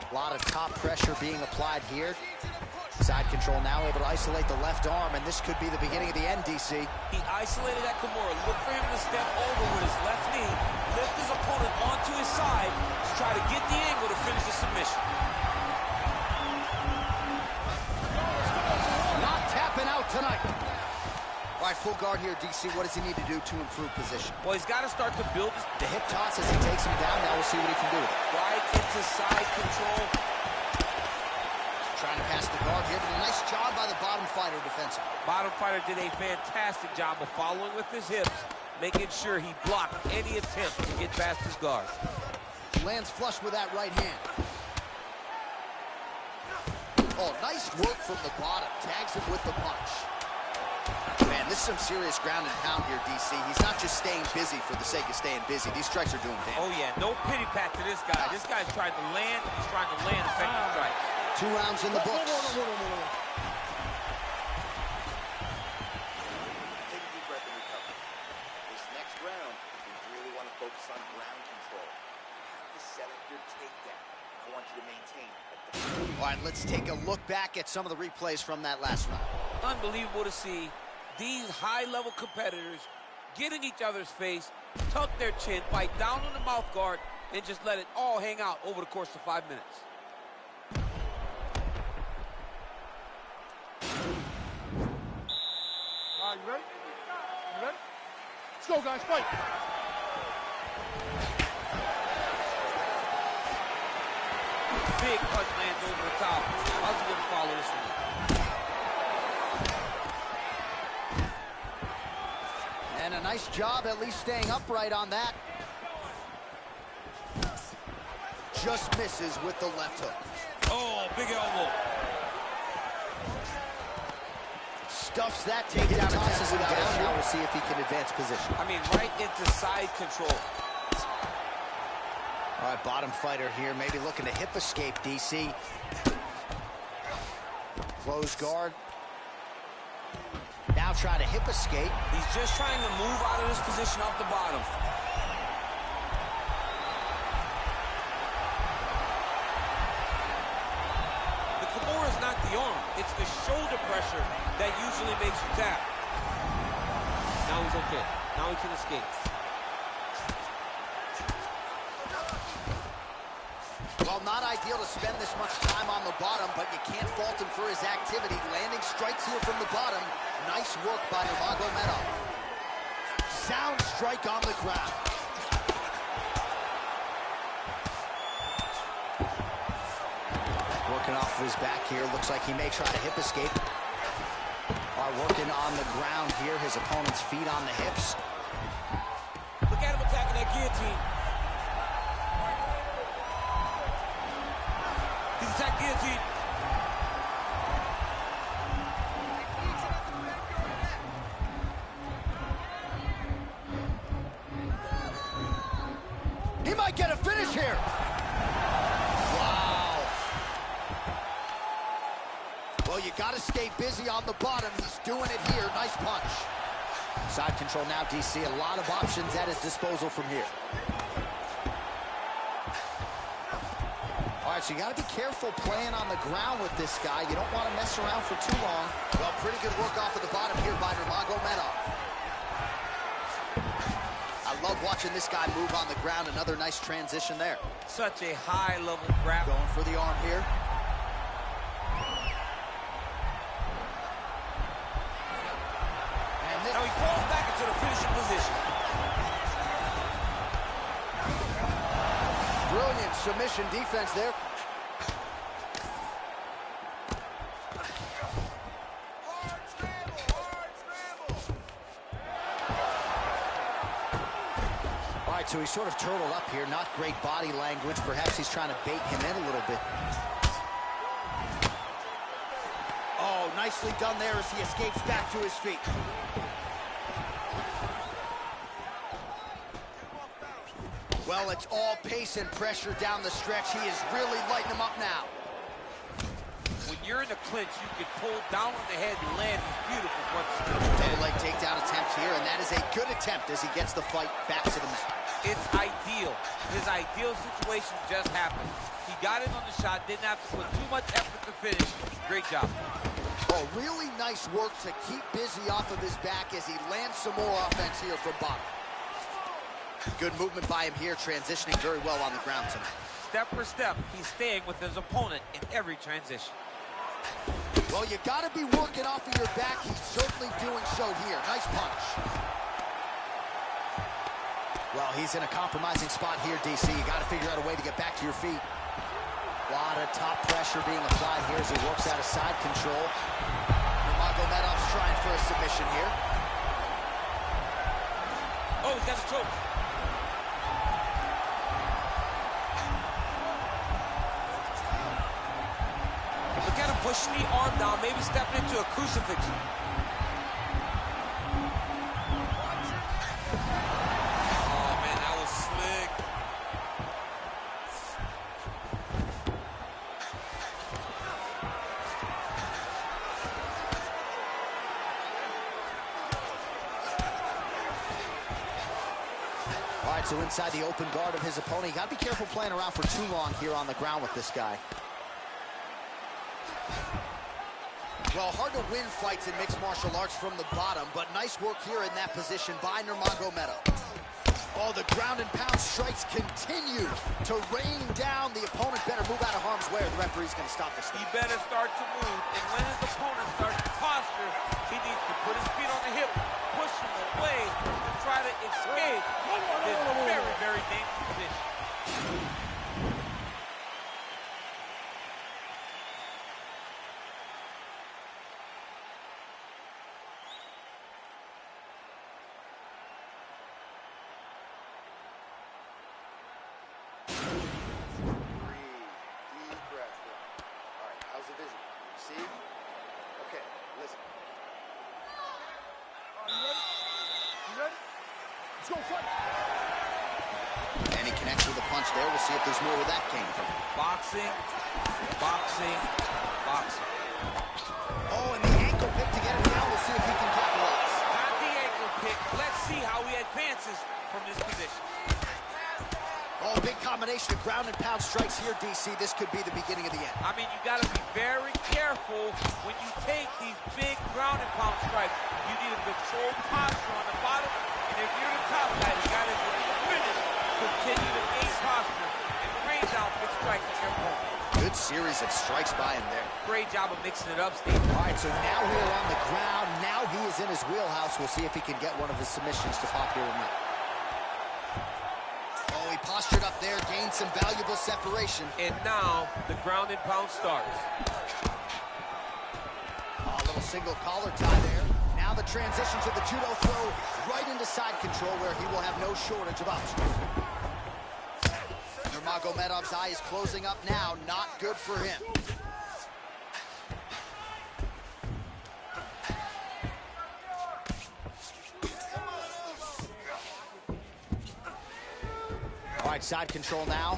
A lot of top pressure being applied here. Side control now, able to isolate the left arm, and this could be the beginning of the end, DC. He isolated that Kimura. Look for him to step over with his left knee, lift his opponent onto his side to try to get the angle to finish the submission. Not tapping out tonight. All right, full guard here, DC. What does he need to do to improve position? Well, he's got to start to build his... The hip toss as he takes him down. Now we'll see what he can do with it. Right into side control. Trying to pass the guard here, but a nice job by the bottom fighter defensively. Bottom fighter did a fantastic job of following with his hips, making sure he blocked any attempt to get past his guard. Lands flush with that right hand. Oh, nice work from the bottom. Tags him with the punch. Man, this is some serious ground and pound here, DC. He's not just staying busy for the sake of staying busy. These strikes are doing damage. Oh, yeah. No pity pat to this guy. This guy's trying to land. He's trying to land effective strikes. 2 rounds in the books. Take a deep breath and recover. This next round, you really want to focus on ground control. You have to set up your takedown. I want you to maintain it. All right, let's take a look back at some of the replays from that last round. Unbelievable to see these high-level competitors get in each other's face, tuck their chin, bite down on the mouth guard, and just let it all hang out over the course of 5 minutes. All right, you ready? You ready? Let's go, guys, fight. Big punch lands over the top. How's he going to follow this one? And a nice job at least staying upright on that. Just misses with the left hook. Oh, big elbow. Stuffs that takedown, tosses him down. Now we'll see if he can advance position. I mean, right into side control. All right, bottom fighter here, maybe looking to hip escape, DC. Close guard. Now try to hip escape. He's just trying to move out of this position off the bottom. The Kimura is not the arm. It's the shoulder pressure that usually makes you tap. Now he's okay. Now he can escape. not ideal to spend this much time on the bottom, but you can't fault him for his activity. Landing strikes here from the bottom. Nice work by Nurmagomedov. Sound strike on the ground. Working off of his back here. Looks like he may try a hip escape. Are working on the ground here. His opponent's feet on the hips. Look at him attacking that guillotine. He's attacking guillotine. He might get a finish here. Wow. Well, you got to stay busy on the bottom. He's doing it here. Nice punch. Side control now, DC. A lot of options at his disposal from here. All right, so you got to be careful playing on the ground with this guy. You don't want to mess around for too long. Well, pretty good work off of the bottom here by Nurmagomedov. I love watching this guy move on the ground. Another nice transition there. Such a high-level grab. Going for the arm here. Now he falls back into the finishing position. Brilliant submission defense there. All right, so he's sort of turtled up here. Not great body language. Perhaps he's trying to bait him in a little bit. Oh, nicely done there as he escapes back to his feet. Well, it's all pace and pressure down the stretch. He is really lighting him up now. When you're in a clinch, you can pull down on the head and land these beautiful punches. Double leg takedown attempt here, and that is a good attempt as he gets the fight back to the mat. It's ideal. His ideal situation just happened. He got in on the shot, didn't have to put too much effort to finish. Great job. Oh, really nice work to keep busy off of his back as he lands some more offense here from bottom. Good movement by him here, transitioning very well on the ground tonight. Step for step, he's staying with his opponent in every transition. Well, you got to be working off of your back. He's certainly doing so here. Nice punch. Well, he's in a compromising spot here, DC. You got to figure out a way to get back to your feet. A lot of top pressure being applied here as he works out of side control. Nurmagomedov's trying for a submission here. Oh, he's got a choke. Look at him pushing the arm down, maybe stepping into a crucifix. Oh, man, that was slick. All right, so inside the open guard of his opponent. You got to be careful playing around for too long here on the ground with this guy. Well, hard to win fights in mixed martial arts from the bottom, but nice work here in that position by Nurmagomedov. Oh, the ground and pound strikes continue to rain down. The opponent better move out of harm's way or the referee's going to stop this. He better start to move, and when his opponent starts to posture, he needs to put his feet on the hip, push him away to try to escape this very, very dangerous position. And he connects with a punch there. We'll see if there's more where that came from. Boxing, boxing, boxing. Oh, and the ankle pick to get him down. We'll see if he can capitalize. Got the ankle pick. Let's see how he advances from this position. Oh, big combination of ground and pound strikes here, DC. This could be the beginning of the end. I mean, you got to be very careful when you take these big ground and pound strikes. You need a controlled posture on the bottom, and if you're the top guy, you got to finish, continue to gain posture and rain down fixed striking your opponent. Good series of strikes by him there. Great job of mixing it up, Steve. All right, so now we're on the ground. Now he is in his wheelhouse. We'll see if he can get one of his submissions to pop here tonight. Oh, he postured up there, gained some valuable separation. And now the ground and pound starts. Oh, a little single collar tie there. Now the transition to the judo throw right into side control where he will have no shortage of options. Nurmagomedov's eye is closing up now. Not good for him. All right, side control now.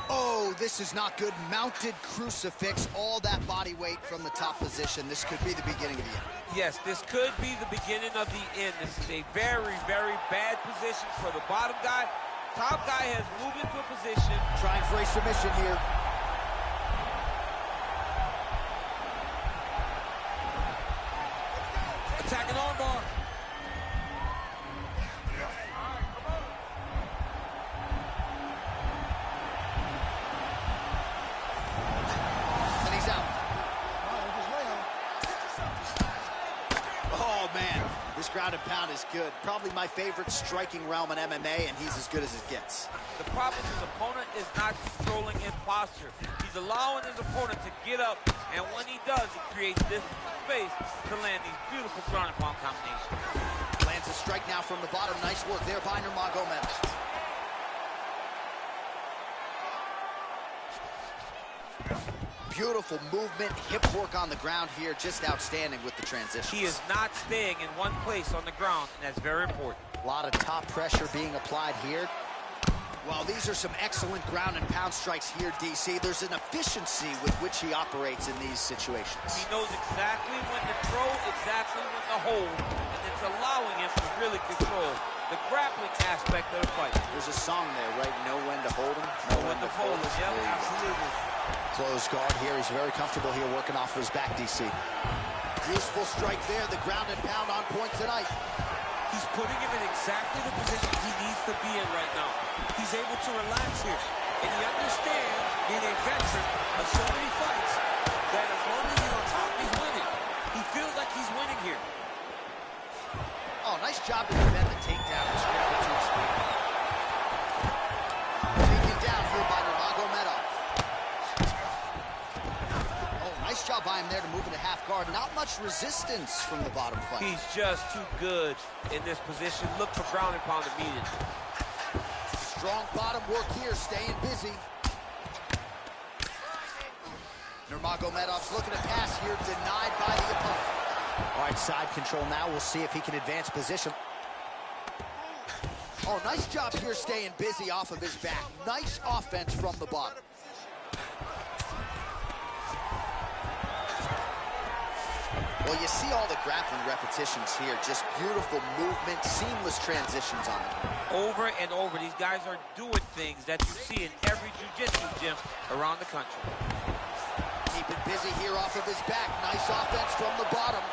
Oh, this is not good. Mounted crucifix, all that body weight from the top position. This could be the beginning of the end. Yes, this could be the beginning of the end. This is a very, very bad position for the bottom guy. Top guy has moved into a position. Trying for a submission here. Attacking armbar. And he's out. Oh, man. This ground and pound is good. Probably my favorite striking realm in MMA, and he's as good as it gets. The problem is his opponent is not controlling his posture. He's allowing his opponent to get up, and when he does, he creates this space to land these beautiful ground and pound combinations. Lands a strike now from the bottom. Nice work there by Nurmagomedov. Beautiful movement, hip work on the ground here, just outstanding with the transition. He is not staying in one place on the ground, and that's very important. A lot of top pressure being applied here. Well, these are some excellent ground and pound strikes here, DC. There's an efficiency with which he operates in these situations. He knows exactly when to throw, exactly when to hold, and it's allowing him to really control the grappling aspect of the fight. There's a song there, right? Know when to hold him, know when to hold him. Yep, absolutely. Close guard here. He's very comfortable here working off of his back, DC. Useful strike there. The ground and pound on point tonight. He's putting him in exactly the position he needs to be in right now. He's able to relax here. And he understands, being a veteran of so many fights, that as long as he's on top, he's winning. He feels like he's winning here. Oh, nice job to prevent the takedown and scramble to his feet. Taken down here by Nurmagomedov. Nice job by him there to move into half guard. Not much resistance from the bottom fight. He's just too good in this position. Look for ground and pound immediately. Strong bottom work here, staying busy. Nurmagomedov's looking to pass here, denied by the opponent. All right, side control now. We'll see if he can advance position. Oh, nice job here staying busy off of his back. Nice offense from the bottom. Well, you see all the grappling repetitions here. Just beautiful movement, seamless transitions on them. Over and over, these guys are doing things that you see in every jiu-jitsu gym around the country. Keep it busy here off of his back. Nice offense from the bottom.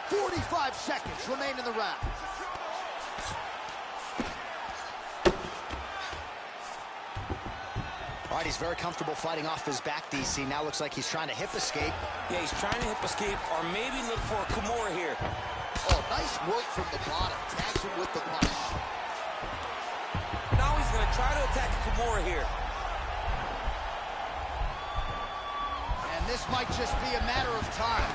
45 seconds remain in the round. All right, he's very comfortable fighting off his back, DC. Now looks like he's trying to hip escape. Yeah, he's trying to hip escape or maybe look for a Kimura here. Oh, nice work from the bottom. Tags him with the punch. Now he's going to try to attack Kimura here. And this might just be a matter of time.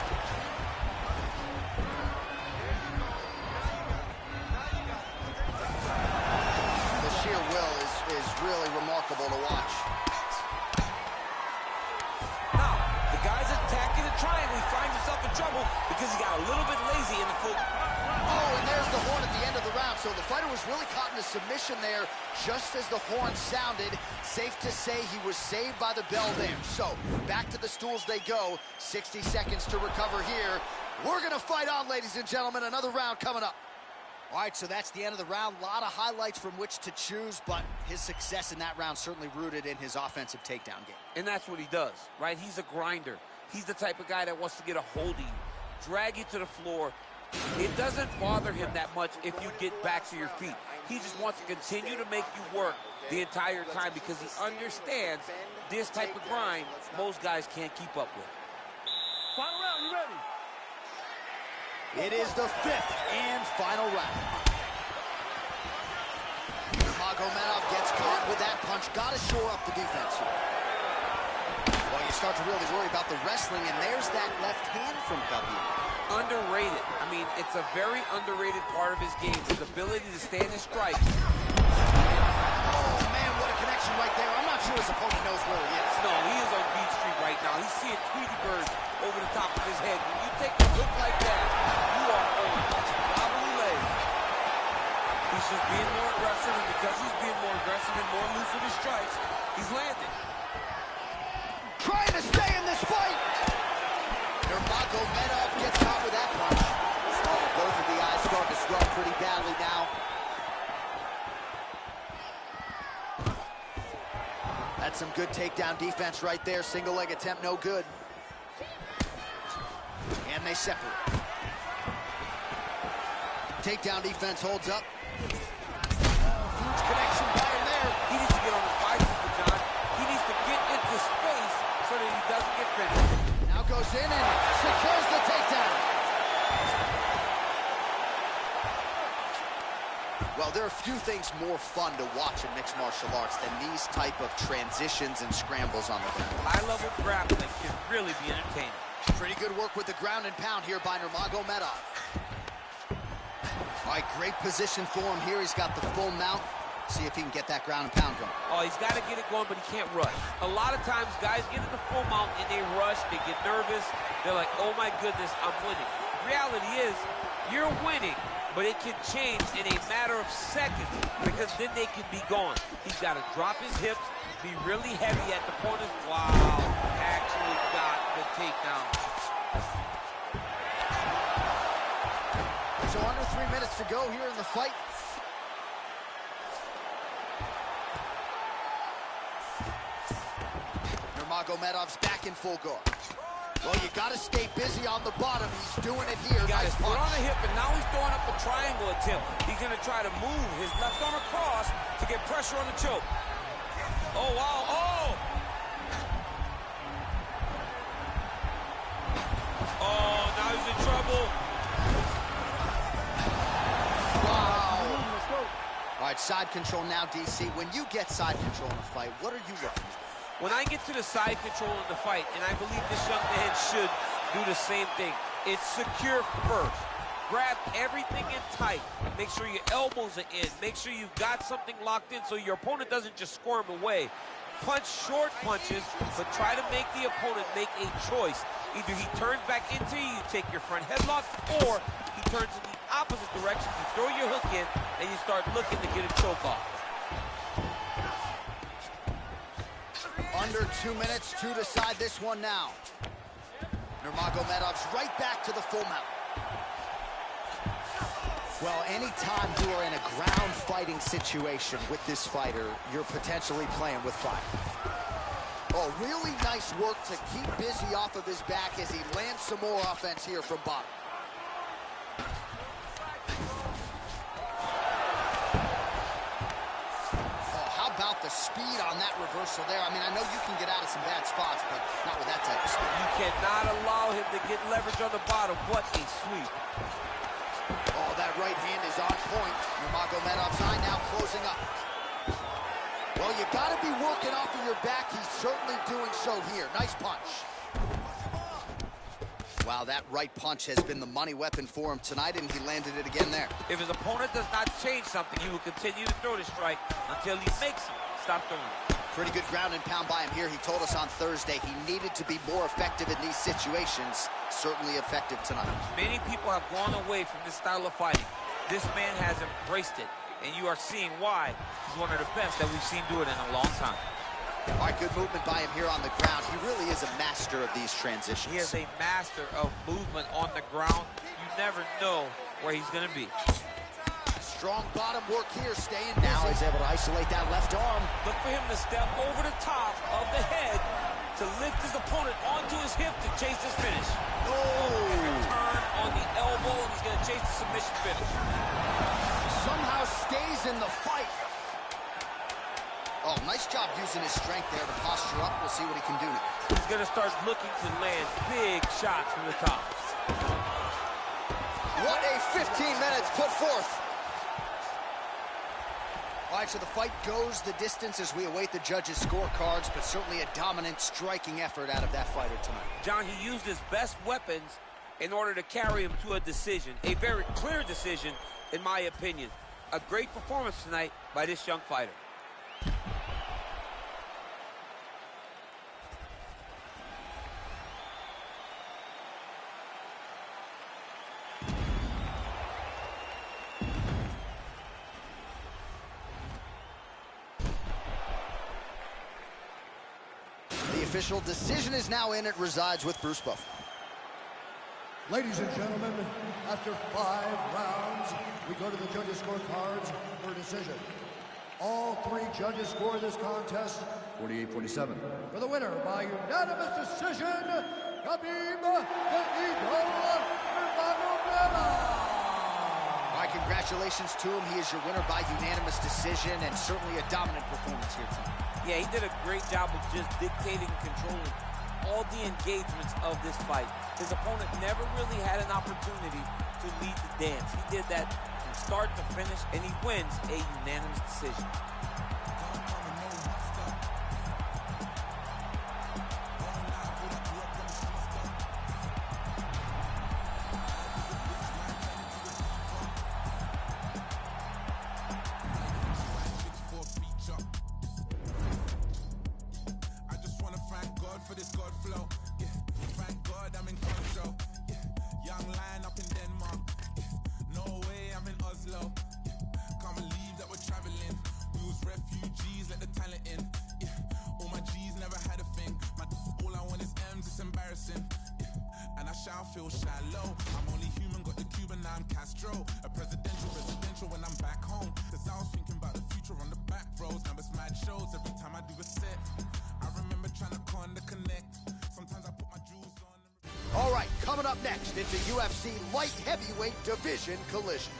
The sheer will is really remarkable to watch. Now, the guy's attacking the triangle. He finds himself in trouble because he got a little bit lazy in the foot. Oh, and there's the horn at the end of the round. So the fighter was really caught in a submission there just as the horn sounded. Safe to say he was saved by the bell there. So back to the stools they go. 60 seconds to recover here. We're going to fight on, ladies and gentlemen. Another round coming up. All right, so that's the end of the round. A lot of highlights from which to choose, but his success in that round certainly rooted in his offensive takedown game. And that's what he does, right? He's a grinder. He's the type of guy that wants to get a hold of you, drag you to the floor. It doesn't bother him that much if you get back to your feet. He just wants to continue to make you work the entire time because he understands this type of grind most guys can't keep up with. Final round, you ready? It is the 5th and final round. Magomedov gets caught with that punch. Got to shore up the defense here. Well, you start to really worry about the wrestling, and there's that left hand from Khabib. Underrated. I mean, it's a very underrated part of his game, his ability to stand and strike. Oh, man, what a connection right there. I'm not sure his opponent knows where he is. No, he is on Beat Street right now. He's seeing Tweety Bird over the top of his head. When you take a hook like that, you are on wobbly legs. He's just being more aggressive, and because he's being more aggressive and more loose with his strikes, he's landing. Trying to stay in this fight. Nurmagomedov gets caught with that punch. Both of the eyes starting to swell pretty badly now. That's some good takedown defense right there. Single leg attempt, no good. And they separate. Takedown defense holds up. Huge connection by him there. He needs to get on the bicycle, John. He needs to get into space so that he doesn't get finished. Now goes in and secures the takedown. Well, there are few things more fun to watch in mixed martial arts than these type of transitions and scrambles on the ground. High-level grappling can really be entertaining. Pretty good work with the ground and pound here by Nurmagomedov. All right, great position for him here. He's got the full mount. See if he can get that ground and pound going. Oh, he's got to get it going, but he can't rush. A lot of times, guys get in the full mount and they rush, they get nervous. They're like, oh my goodness, I'm winning. Reality is, you're winning, but it can change in a matter of seconds because then they can be gone. He's got to drop his hips, be really heavy at the corners. Wow, actually got the takedown. So under 3 minutes to go here in the fight. Nurmagomedov's back in full guard. Well, you got to stay busy on the bottom. He's doing it here. He got nice his foot punch. on the hip, and now he's throwing up a triangle attempt. He's going to try to move his left arm across to get pressure on the choke. Oh, wow. Oh! Oh, now he's in trouble. Wow. All right, side control now, DC. When you get side control in a fight, what are you looking for? When I get to the side control in the fight, and I believe this young man should do the same thing, it's secure first. Grab everything in tight. Make sure your elbows are in. Make sure you've got something locked in so your opponent doesn't just squirm away. Punch short punches, but try to make the opponent make a choice. Either he turns back into you, you take your front headlock, or he turns in the opposite direction. You throw your hook in, and you start looking to get a choke off. Under 2 minutes to decide this one now. Nurmagomedov's right back to the full mount. Well, anytime you are in a ground fighting situation with this fighter, you're potentially playing with fire. Oh, really nice work to keep busy off of his back as he lands some more offense here from bottom. The speed on that reversal there. I mean, I know you can get out of some bad spots, but not with that type of speed. You cannot allow him to get leverage on the bottom. What a sweep. Oh, that right hand is on point. Nurmagomedov's eye now closing up. Well, you got to be working off of your back. He's certainly doing so here. Nice punch. Wow, that right punch has been the money weapon for him tonight, and he landed it again there. If his opponent does not change something, he will continue to throw the strike until he makes it. Stop throwing it. Pretty good ground and pound by him here. He told us on Thursday he needed to be more effective in these situations. Certainly effective tonight. Many people have gone away from this style of fighting. This man has embraced it, and you are seeing why he's one of the best that we've seen do it in a long time. All right, good movement by him here on the ground. He really is a master of these transitions. He is a master of movement on the ground. You never know where he's going to be. Strong bottom work here, staying busy. Now he's able to isolate that left arm. Look for him to step over the top of the head to lift his opponent onto his hip to chase this finish. Oh! Turn on the elbow, and he's going to chase the submission finish. somehow stays in the fight. Oh, nice job using his strength there to posture up. We'll see what he can do now. He's going to start looking to land big shots from the top. What a 15 minutes put forth. All right, so the fight goes the distance as we await the judges' scorecards, but certainly a dominant striking effort out of that fighter tonight. John, he used his best weapons in order to carry him to a decision, a very clear decision, in my opinion. A great performance tonight by this young fighter. The official decision is now in. It resides with Bruce Buffer. Ladies and gentlemen, after 5 rounds, we go to the judges' scorecards for a decision. All 3 judges score this contest 48-47. For the winner by unanimous decision, Khabib the Eagle Nurmagomedov. All right, congratulations to him. He is your winner by unanimous decision, and certainly a dominant performance here tonight. Yeah, he did a great job of just dictating and controlling all the engagements of this fight. His opponent never really had an opportunity to lead the dance. He did that from start to finish, and he wins a unanimous decision. For this God flow, yeah. Thank God I'm in control, yeah. Young lion up in Denmark, yeah. No way I'm in Oslo, yeah. Can't believe that we're traveling. We was refugees, let the talent in, yeah. All my G's never had a thing. All I want is M's, it's embarrassing, yeah. And I shall feel shallow. I'm only human, got the Cuban, now I'm Castro. A presidential when I'm back home. Cause I was thinking about the future on the back roads. Numbers mad shows every time I do a set. I remember trying to connect. Sometimes I put my jewels on. All right, coming up next, it's a UFC light heavyweight division collision.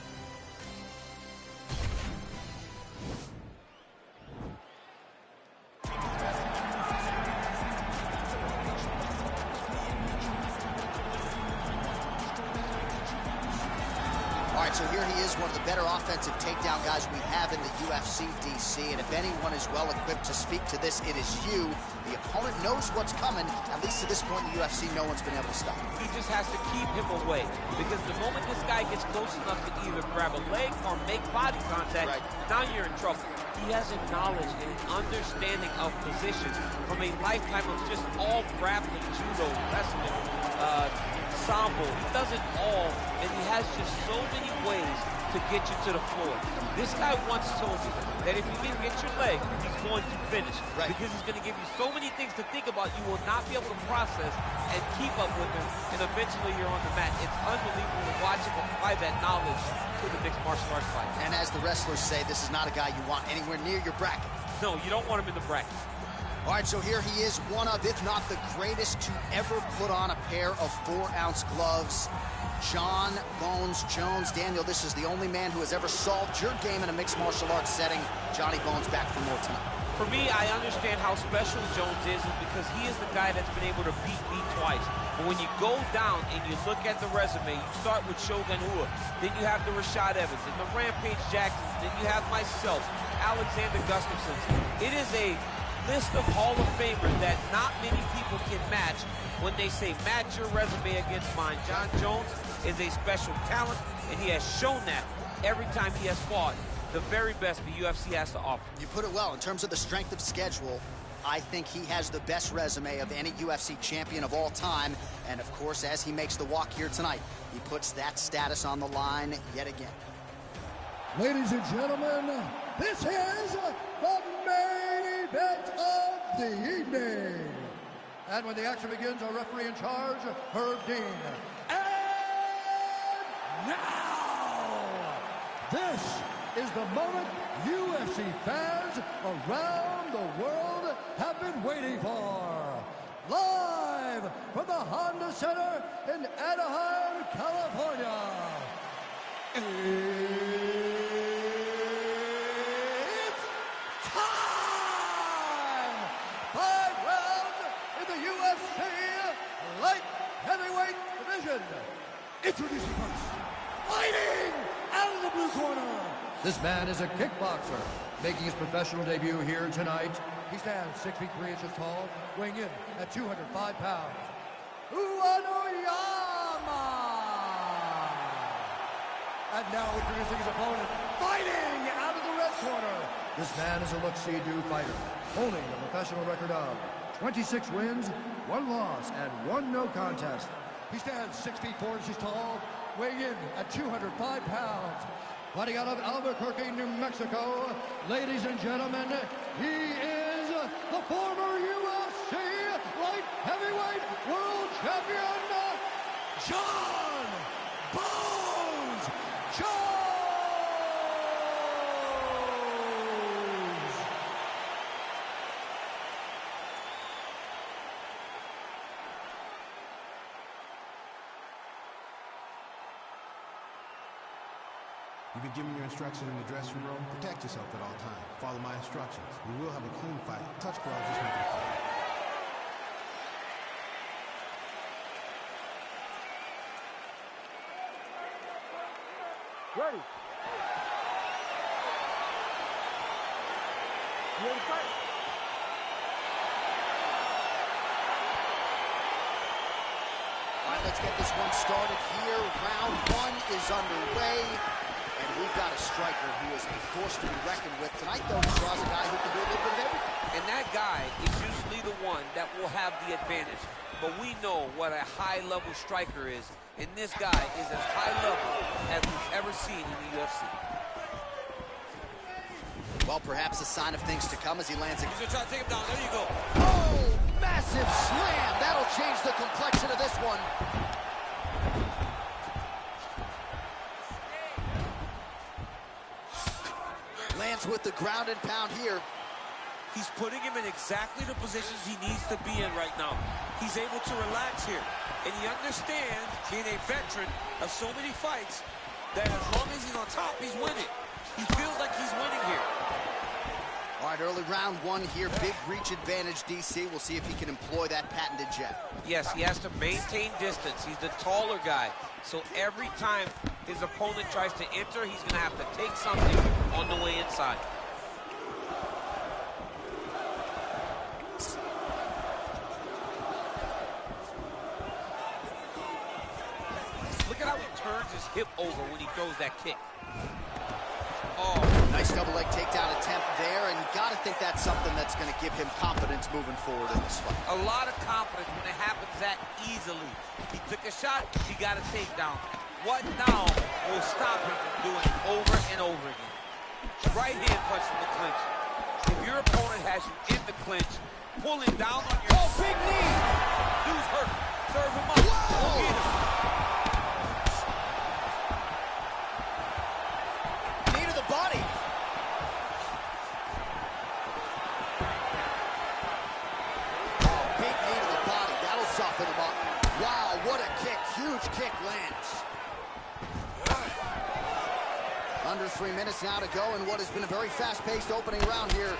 All right, so here he is, one of the better offensive takedown guys we have in the UFC, DC. And if anyone is well equipped to speak to this, it is you. The opponent knows what's coming. At least to this point in the UFC, no one's been able to stop him. He just has to keep him away, because the moment this guy gets close enough to either grab a leg or make body contact, now you're in trouble. He has a knowledge and an understanding of position from a lifetime of just all grappling, judo, wrestling, sambo. He does it all, and he has just so many ways to get you to the floor. This guy once told me that if you can get your leg, he's going to finish. Because he's going to give you so many things to think about, you will not be able to process and keep up with him, and eventually you're on the mat. It's unbelievable to watch him apply that knowledge to the mixed martial arts fight. And as the wrestlers say, this is not a guy you want anywhere near your bracket. No, you don't want him in the bracket. All right, so here he is, one of, if not the greatest to ever put on a pair of 4-ounce gloves. Jon Bones Jones. Daniel, this is the only man who has ever solved your game in a mixed martial arts setting. Johnny Bones back for more tonight. For me, I understand how special Jones is because he is the guy that's been able to beat me twice. But when you go down and you look at the resume, you start with Shogun Rua, then you have the Rashad Evans, and the Rampage Jacksons, then you have myself, Alexander Gustafsson. It is a list of Hall of Famers that not many people can match when they say match your resume against mine. Jon Jones is a special talent, and he has shown that every time he has fought the very best the UFC has to offer. You put it well. In terms of the strength of schedule, I think he has the best resume of any UFC champion of all time. And of course, as he makes the walk here tonight, he puts that status on the line yet again. Ladies and gentlemen, this is the main event of the evening. And when the action begins, our referee in charge, Herb Dean. And now, this is the moment UFC fans around the world have been waiting for. Live from the Honda Center in Anaheim, California. This man is a kickboxer, making his professional debut here tonight. He stands 6 feet 3 inches tall, weighing in at 205 pounds. Uwanoyama! And now introducing his opponent, fighting out of the red corner. This man is a look-see-do fighter, holding a professional record of 26 wins, 1 loss, and 1 no contest. He stands 6 feet 4 inches tall, weighing in at 205 pounds. Fighting out of Albuquerque, New Mexico, ladies and gentlemen, he is the former UFC light heavyweight world champion, John Bones Jones! You've been given your instructions in the dressing room. Protect yourself at all times. Follow my instructions. We will have a clean fight. Touch gloves, just make it a fight. Ready. You ready to fight? All right, let's get this one started here. Round 1 is underway. And we've got a striker who is a force to be reckoned with. Tonight, though, he draws a guy who can do a little bit of everything. And that guy is usually the one that will have the advantage. But we know what a high-level striker is. And this guy is as high level as we've ever seen in the UFC. Well, perhaps a sign of things to come as he lands. He's going to try to take him down. There you go. Oh, massive slam. That'll change the complexion of this one. Lands with the ground and pound here. He's putting him in exactly the positions he needs to be in right now. He's able to relax here. And he understands, being a veteran of so many fights, that as long as he's on top, he's winning. He feels like he's winning here. All right, early round 1 here. Big reach advantage, DC. We'll see if he can employ that patented jab. Yes, he has to maintain distance. He's the taller guy. So every time his opponent tries to enter, he's going to have to take something on the way inside. Look at how he turns his hip over when he throws that kick. Oh, nice double leg takedown attempt there, and you got to think that's something that's going to give him confidence moving forward in this fight. A lot of confidence when it happens that easily. He took a shot, he got a takedown. What now will stop him from doing it over and over again? Right hand punch from the clinch. If your opponent has you in the clinch, pulling down on your... Oh, big knee! Dude's hurt. Serve him up. Whoa! Get him. Knee to the body. Oh, big knee to the body. That'll soften him up. Wow, what a kick. Huge kick lands. Under 3 minutes now to go in what has been a very fast-paced opening round here.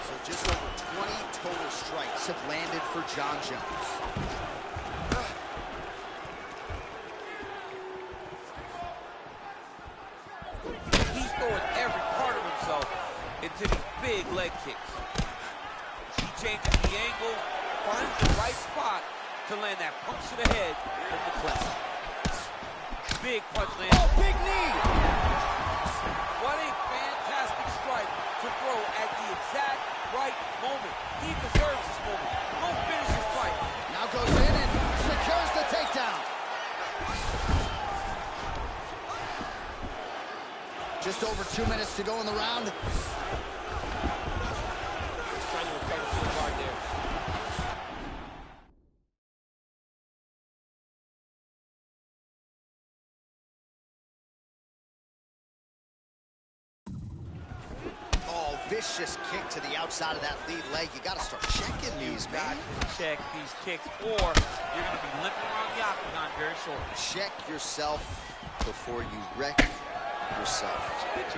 So just over 20 total strikes have landed for John Jones. He's throwing every part of himself into these big leg kicks. He changes the angle, finds the right spot to land that punch to the head from the clinch. Big punch lands. Oh, big knee! What a fantastic strike to throw at the exact right moment. He deserves this moment. Go finish his fight. Now goes in and secures the takedown. Just over 2 minutes to go in the round. Trying to recover from the guard there. Vicious kick to the outside of that lead leg. You got to start checking these, man. Check these kicks, or you're going to be limping around the octagon very shortly. Check yourself before you wreck yourself. He needs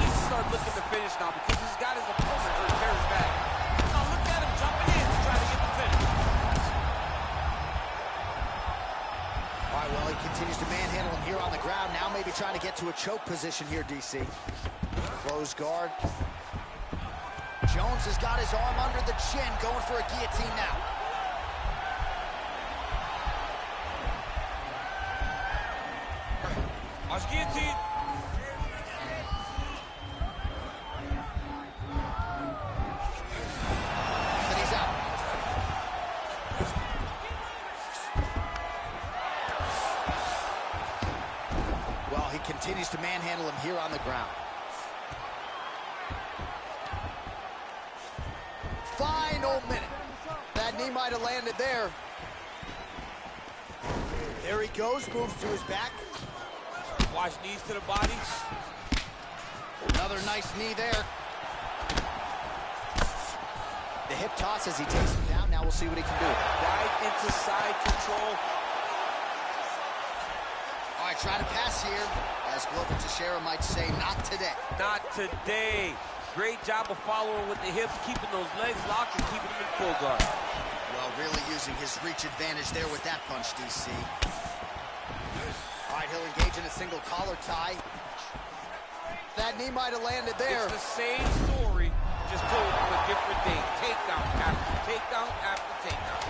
to start looking to finish now because he's got his opponent hurt very bad. Now look at him jumping in to try to get the finish. All right, right, well, he continues to manhandle him here on the ground. Now maybe trying to get to a choke position here, DC. Close guard. Jones has got his arm under the chin, going for a guillotine now. Watch guillotine. And he's out. Well, he continues to manhandle him here on the ground. Final minute. That knee might have landed there. There he goes, moves to his back. Watch knees to the body. Another nice knee there. The hip toss as he takes him down. Now we'll see what he can do. Right into side control. All right, try to pass here. As Glover Teixeira might say, not today. Not today. Great job of following with the hips, keeping those legs locked and keeping them in full guard. Well, really using his reach advantage there with that punch, DC. All right, he'll engage in a single collar tie. That knee might have landed there. It's the same story, just told on a different day. Takedown after takedown after takedown.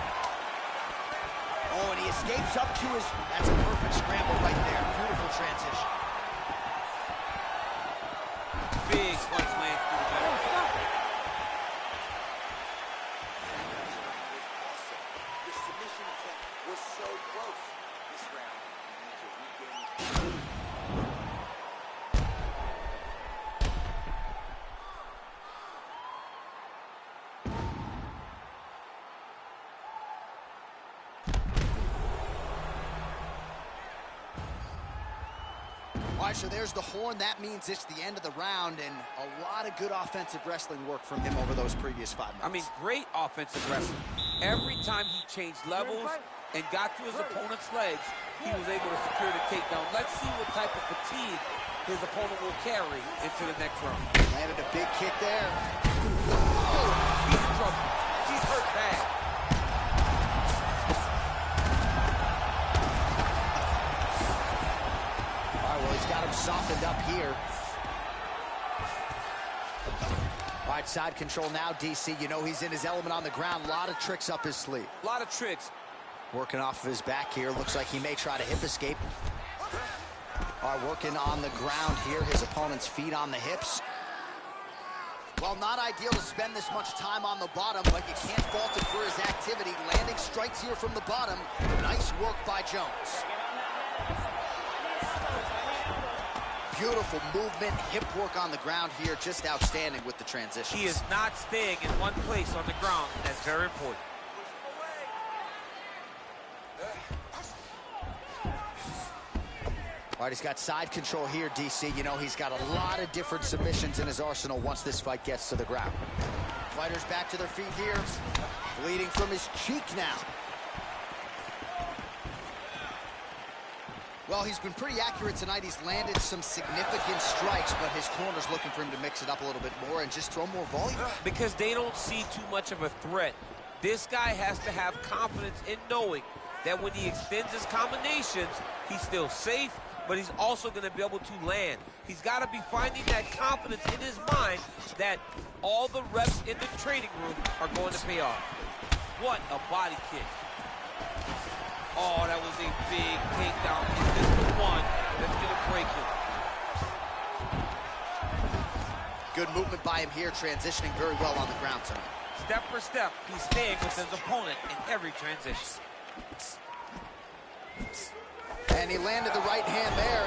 Oh, and he escapes up to his... That's a perfect scramble right there. Beautiful transition. Big punch lands through the middle. The submission attempt was so close. This round, you need to regain. All right, so there's the horn. That means it's the end of the round, and a lot of good offensive wrestling work from him over those previous 5 minutes. I mean, great offensive wrestling. Every time he changed levels and got to his opponent's legs, he was able to secure the takedown. Let's see what type of fatigue his opponent will carry into the next round. Landed a big kick there. Oh, he's in trouble. He's hurt bad. Well, he's got him softened up here. All right, side control now, DC. You know he's in his element on the ground. A lot of tricks up his sleeve. A lot of tricks. Working off of his back here. Looks like he may try to hip escape. All right, working on the ground here. His opponent's feet on the hips. Well, not ideal to spend this much time on the bottom, but you can't fault him for his activity. Landing strikes here from the bottom. Nice work by Jones. Beautiful movement, hip work on the ground here, just outstanding with the transition. He is not staying in one place on the ground. That's very important. All right, he's got side control here, DC. You know, he's got a lot of different submissions in his arsenal once this fight gets to the ground. Fighters back to their feet here, bleeding from his cheek now. Well, he's been pretty accurate tonight. He's landed some significant strikes, but his corner's looking for him to mix it up a little bit more and just throw more volume. Because they don't see too much of a threat. This guy has to have confidence in knowing that when he extends his combinations, he's still safe, but he's also going to be able to land. He's got to be finding that confidence in his mind that all the reps in the training room are going to pay off. What a body kick. Oh, that was a big takedown. Is this the one that's going to break him? Good movement by him here, transitioning very well on the ground tonight. Step for step, he's staying with his opponent in every transition. And he landed the right hand there.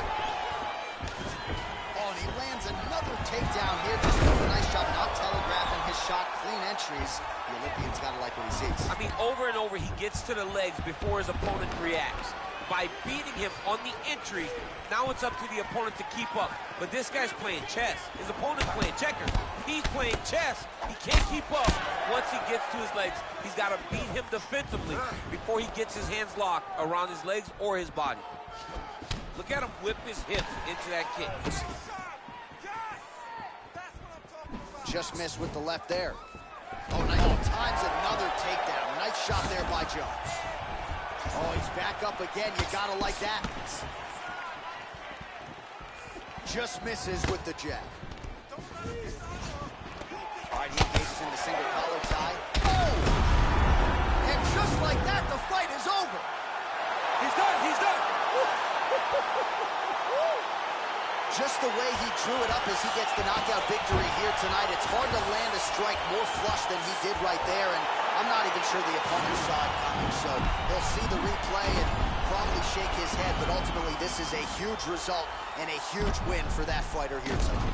Oh, and he lands another takedown here. Just doing a nice job not telegraphing his shot. Clean entries. The Olympian's got to like what he sees. I mean, over and over, he gets to the legs before his opponent reacts. By beating him on the entry, now it's up to the opponent to keep up. But this guy's playing chess. His opponent's playing checkers. He's playing chess. He can't keep up once he gets to his legs. He's got to beat him defensively before he gets his hands locked around his legs or his body. Look at him whip his hips into that kick. Just missed with the left there. Oh, nice. Oh, times another takedown. Nice shot there by Jones. Oh, he's back up again. You gotta like that. Just misses with the jab. All right, he engages in the single collar tie. Oh! And just like that, the fight is over. He's done, he's done. Just the way he drew it up as he gets the knockout victory here tonight. It's hard to land a strike more flush than he did right there, and I'm not even sure the opponent saw it coming, so he'll see the replay and probably shake his head, but ultimately this is a huge result and a huge win for that fighter here tonight.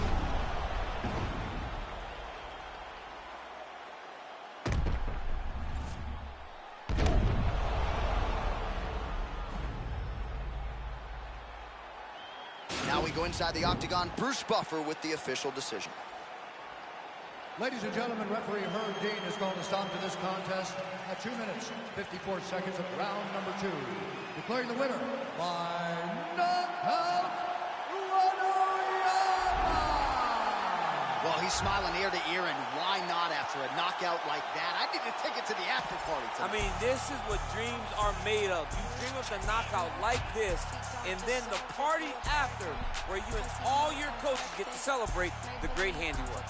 Now we go inside the octagon. Bruce Buffer with the official decision. Ladies and gentlemen, referee Herb Dean is going to stop to this contest at 2 minutes, 54 seconds of round number 2. Declaring the winner by knockout, Well, he's smiling ear to ear, and why not after a knockout like that? I need to take it to the after party tonight. I mean, this is what dreams are made of. You dream of the knockout like this, and then the party after, where you and all your coaches get to celebrate the great handiwork.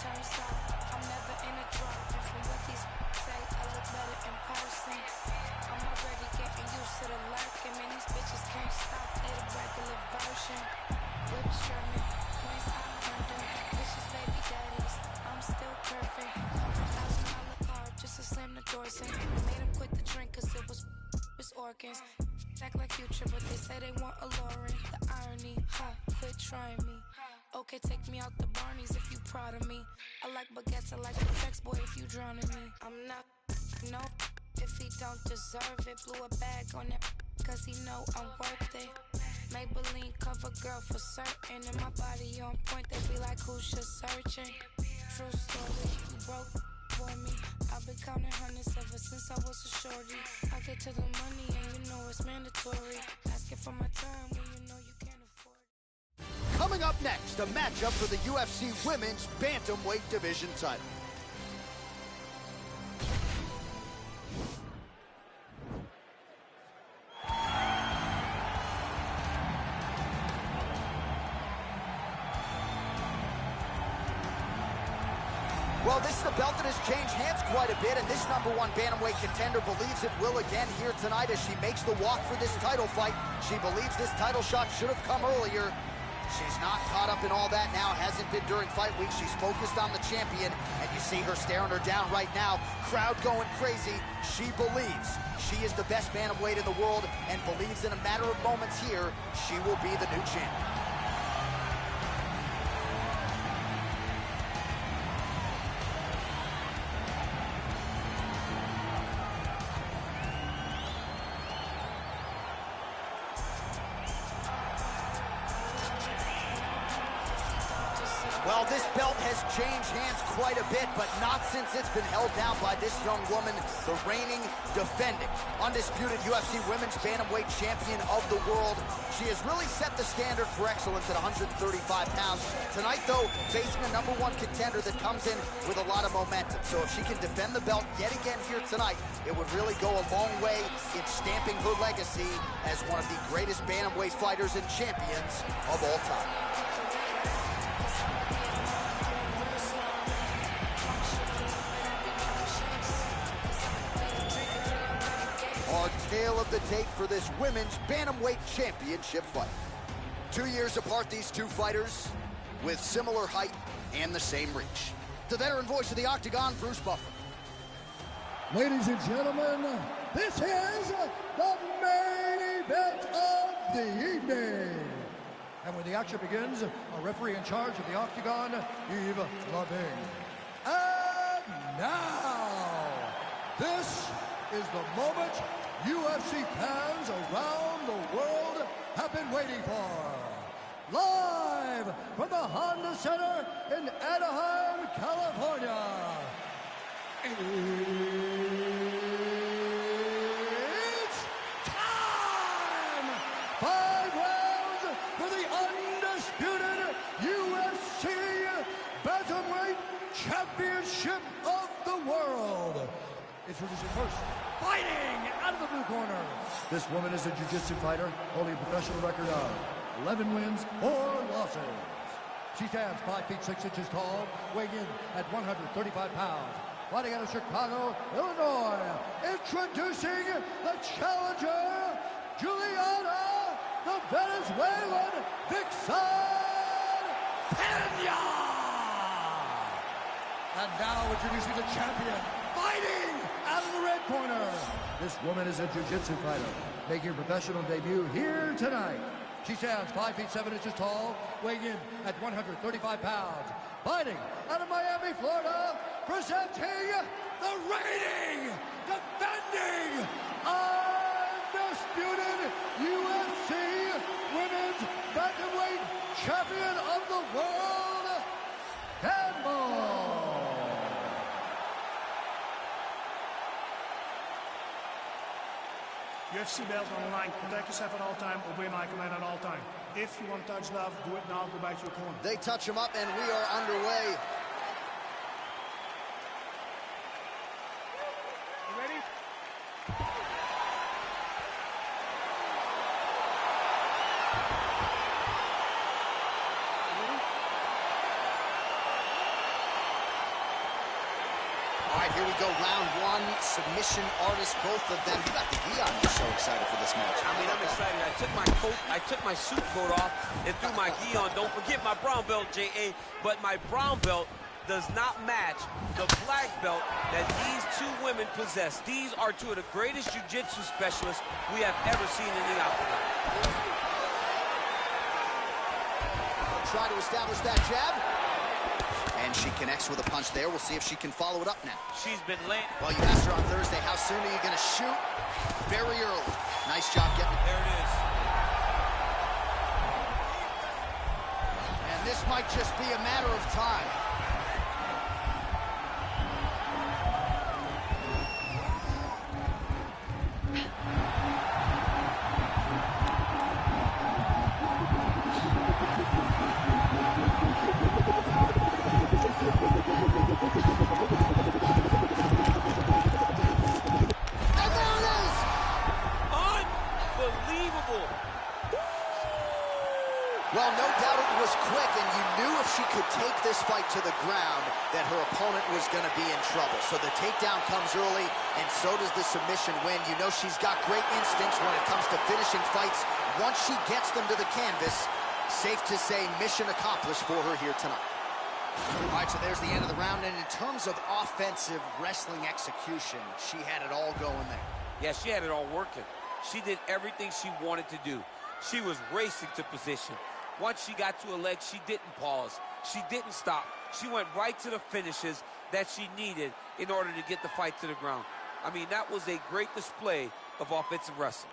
Turns out I'm never in a drop, and from what these say, I look better in person. I'm already getting used to the lurking, man, these bitches can't stop, they the regular version. Whip Sherman, Queens Islander, bitches baby daddies, I'm still perfect. $1,000 car just to slam the doors in. Made him quit the drink cause it was his organs. Act like Future, but they say they want a Lauren. The irony, quit trying me. Okay, take me out the Barneys if you proud of me. I like baguettes, I like the text boy if you drowning me. I'm not, no, if he don't deserve it. Blew a bag on that cause he know I'm worth it. Maybelline cover girl for certain, and my body on point, they be like, who's just searching? True story, you broke for me. I've been counting hundreds ever since I was a shorty. I get to the money and you know it's mandatory. Asking for my time when you know you can't afford. Coming up next, a matchup for the UFC Women's Bantamweight Division title. Well, this is a belt that has changed hands quite a bit, and this #1 bantamweight contender believes it will again here tonight as she makes the walk for this title fight. She believes this title shot should have come earlier. She's not caught up in all that now, hasn't been during fight week. She's focused on the champion, and you see her staring her down right now. Crowd going crazy. She believes she is the best bantamweight in the world and believes in a matter of moments here, she will be the new champion. Well, this belt has changed hands quite a bit, but not since it's been held down by this young woman, the reigning, defending, undisputed UFC Women's Bantamweight Champion of the world. She has really set the standard for excellence at 135 pounds. Tonight, though, facing a #1 contender that comes in with a lot of momentum. So if she can defend the belt yet again here tonight, it would really go a long way in stamping her legacy as one of the greatest bantamweight fighters and champions of all time. Our tale of the tape for this Women's Bantamweight Championship fight. 2 years apart, these two fighters, with similar height and the same reach. The veteran voice of the Octagon, Bruce Buffer. Ladies and gentlemen, this is the main event of the evening. And when the action begins, our referee in charge of the Octagon, Yves Lavigne. And now, this is the moment UFC fans around the world have been waiting for. Live from the Honda Center in Anaheim, California. It's time! 5 rounds for the undisputed UFC Bantamweight Championship of the world. the blue corner, this woman is a jiu-jitsu fighter holding a professional record of 11 wins, 4 losses. She stands 5 feet 6 inches tall, weighing in at 135 pounds. Fighting out of Chicago, Illinois, introducing the challenger, Juliana, the Venezuelan Vixen Pena! And now introducing the champion, fighting out of the red corner. This woman is a jiu-jitsu fighter, making her professional debut here tonight. She stands 5 feet 7 inches tall, weighing in at 135 pounds. Fighting out of Miami, Florida, presenting the reigning, defending, undisputed UFC Women's Bantamweight Champion of the World, Campbell. UFC belt on the line. Protect yourself at all time. Obey my command at all time. If you want to touch love, do it now. Go back to your corner. They touch him up, and we are underway. You ready? All right, here we go, round one, submission artists, both of them. You got the gi on, you're so excited for this match. I mean, I'm excited. I took my coat, I took my suit coat off and threw my gi on. Don't forget my brown belt, J.A., but my brown belt does not match the black belt that these two women possess. These are two of the greatest jiu-jitsu specialists we have ever seen in the octagon. Try to establish that jab. And she connects with a punch there. We'll see if she can follow it up now. She's been laying. Well, you asked her on Thursday, how soon are you going to shoot? Very early. Nice job getting it. There it is. And this might just be a matter of time. Well, no doubt it was quick, and you knew if she could take this fight to the ground that her opponent was going to be in trouble. So the takedown comes early, and so does the submission win. You know she's got great instincts when it comes to finishing fights. Once she gets them to the canvas, safe to say mission accomplished for her here tonight. All right, so there's the end of the round, and in terms of offensive wrestling execution, she had it all going there. Yeah, she had it all working. She did everything she wanted to do. She was racing to position. Once she got to her leg, she didn't pause. She didn't stop. She went right to the finishes that she needed in order to get the fight to the ground. I mean, that was a great display of offensive wrestling.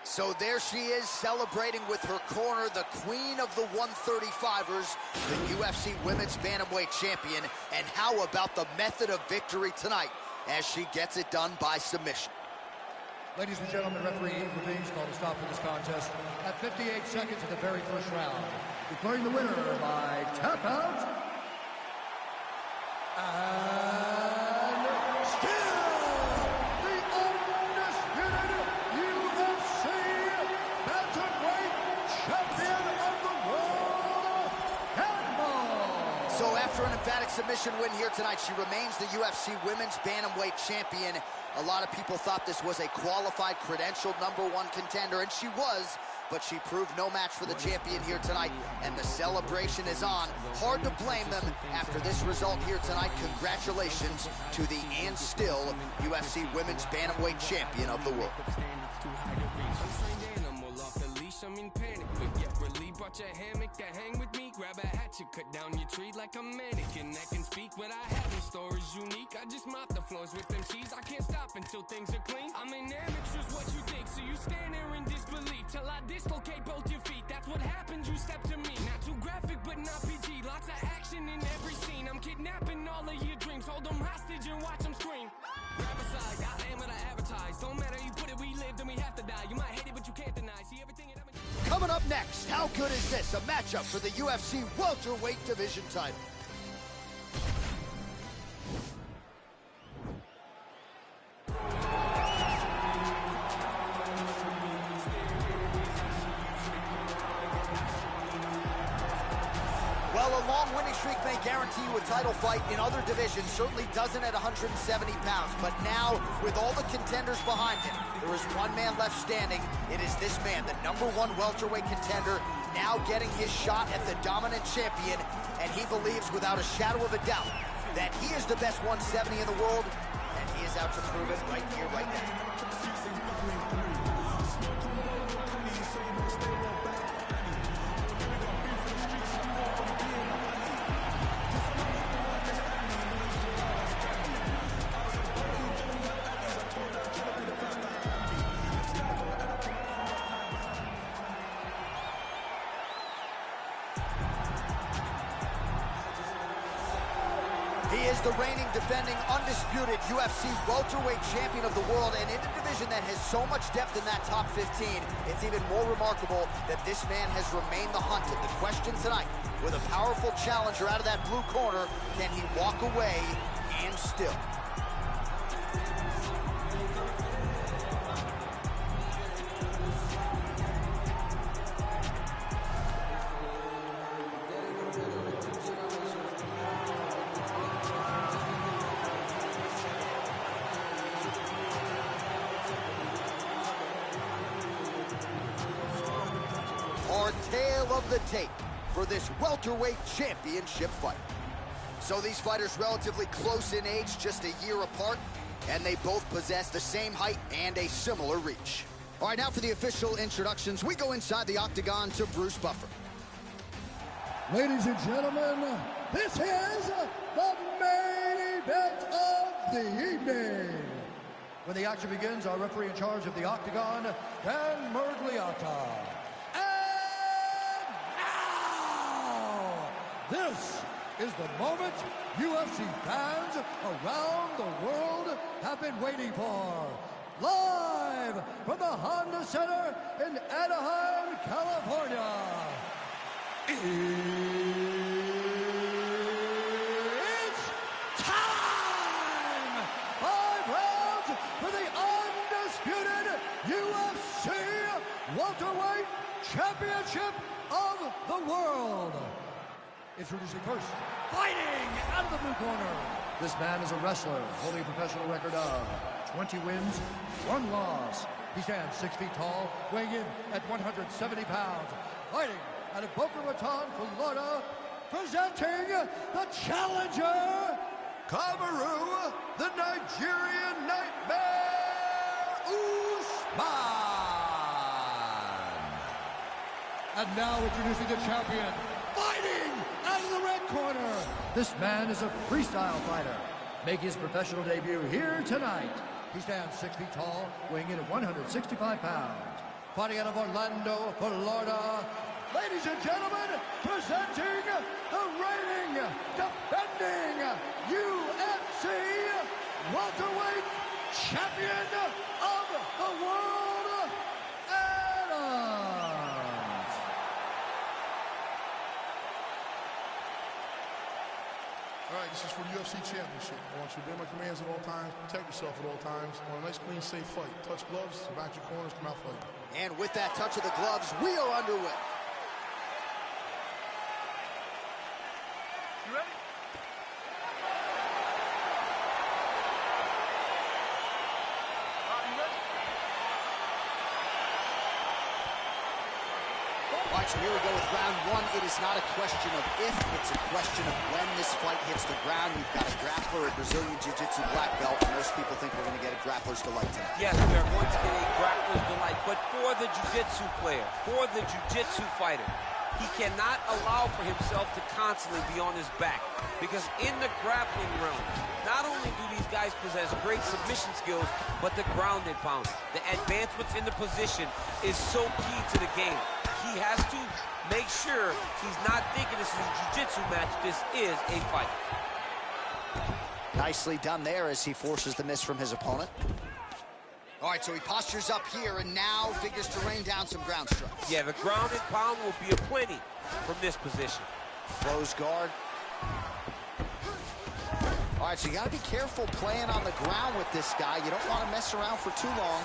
So there she is, celebrating with her corner, the queen of the 135ers, the UFC Women's Bantamweight Champion. And how about the method of victory tonight as she gets it done by submission? Ladies and gentlemen, referee Levine's called a stop for this contest at 58 seconds of the very first round. Declaring the winner by tap out. And still the undisputed UFC Bantamweight Champion of the World, Campbell. So after an emphatic submission win here tonight, she remains the UFC Women's Bantamweight Champion. A lot of people thought this was a qualified, credentialed #1 contender, and she was, but she proved no match for the champion here tonight, and the celebration is on. Hard to blame them after this result here tonight. Congratulations to the and still UFC Women's Bantamweight Champion of the world. I'm in panic, but yet relief. Brought your hammock to hang with me. Grab a hatchet, cut down your tree like a mannequin that can speak. What I have in store is unique. I just mop the floors with them cheese. I can't stop until things are clean. I'm in amateurs, what you think? So you stand there in disbelief till I dislocate both your feet. That's what happens, you step to me. Not too graphic, but not PG. Lots of action in every scene. I'm kidnapping all of your dreams. Hold them hostage and watch them scream. Grab a side, I am what I advertise. Don't matter, you put it, we live, then we have to die. You might hate it, but you can't deny. See everything that Coming up next, how good is this? A matchup for the UFC welterweight division title. Well, a long winning streak may guarantee you a title fight in other divisions. Certainly doesn't at 170 pounds. But now, with all the contenders behind him, there is one man left standing. It is this man, the #1 welterweight contender, now getting his shot at the dominant champion. And he believes, without a shadow of a doubt, that he is the best 170 in the world. And he is out to prove it right here, right now. He is the reigning, defending, undisputed UFC welterweight champion of the world, and in a division that has so much depth in that top 15, it's even more remarkable that this man has remained the hunted. The question tonight, with a powerful challenger out of that blue corner, can he walk away and still? Our tale of the tape for this welterweight championship fight. So these fighters relatively close in age, just a year apart, and they both possess the same height and a similar reach. All right, now for the official introductions, we go inside the octagon to Bruce Buffer. Ladies and gentlemen, this is the main event of the evening. When the action begins, our referee in charge of the octagon, Dan Mergliata. This is the moment UFC fans around the world have been waiting for. Live from the Honda Center in Anaheim, California. It's time! 5 rounds for the undisputed UFC welterweight championship of the world. Introducing first, fighting out of the blue corner. This man is a wrestler, holding a professional record of 20 wins, 1 loss. He stands 6 feet tall, weighing in at 170 pounds. Fighting out of Boca Raton, Florida, presenting the challenger, Kamaru, the Nigerian Nightmare Usman. And now introducing the champion, fighting out of the red corner. This man is a freestyle fighter, making his professional debut here tonight. He stands 6 feet tall, weighing in at 165 pounds. Fighting out of Orlando, Florida. Ladies and gentlemen, presenting the reigning, defending UFC welterweight champion of the world, Adams. All right, this is for the UFC Championship. I want you to obey my commands at all times, protect yourself at all times. I want a nice, clean, safe fight. Touch gloves, back your corners, come out fighting. And with that touch of the gloves, we are underway. You ready? All right, so here we go with round 1. It is not a question of if, it's a question of when this fight hits the ground. We've got a grappler, a Brazilian Jiu-Jitsu black belt. Most people think we're going to get a grappler's delight tonight. Yes, we are going to get a grappler's delight, but for the Jiu-Jitsu player, for the Jiu-Jitsu fighter, he cannot allow for himself to constantly be on his back, because in the grappling realm, not only do these guys possess great submission skills, but the ground and pound, the advancements in the position is so key to the game. He has to make sure he's not thinking this is a jiu-jitsu match. This is a fight. Nicely done there as he forces the miss from his opponent. All right, so he postures up here and now figures to rain down some ground strikes. Yeah, the ground and pound will be aplenty from this position. Close guard. All right, so you got to be careful playing on the ground with this guy. You don't want to mess around for too long.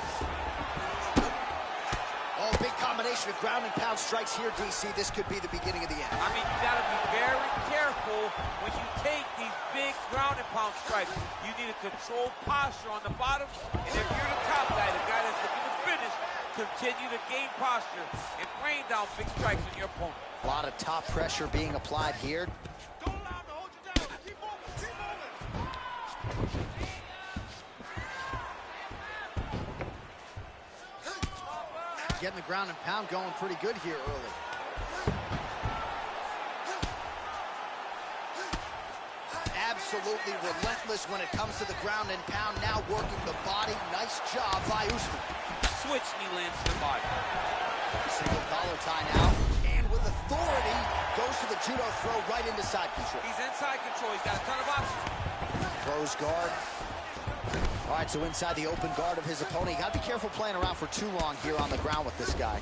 Oh, big combination of ground and pound strikes here, DC. This could be the beginning of the end. I mean, you got to be very careful when you take these big ground and pound strikes. You need a controlled posture on the bottom, and if you're the top guy, the guy that's looking to finish, continue to gain posture and rain down big strikes on your opponent. A lot of top pressure being applied here. Don't allow him to hold you down. Keep moving, keep moving. Getting the ground and pound going pretty good here early. Absolutely relentless when it comes to the ground and pound. Now working the body. Nice job by Usman. Switch knee lands to the body. Single collar tie now. And with authority, goes to the judo throw right into side control. He's inside control. He's got a ton of options. Close guard. All right, so inside the open guard of his opponent. You got to be careful playing around for too long here on the ground with this guy.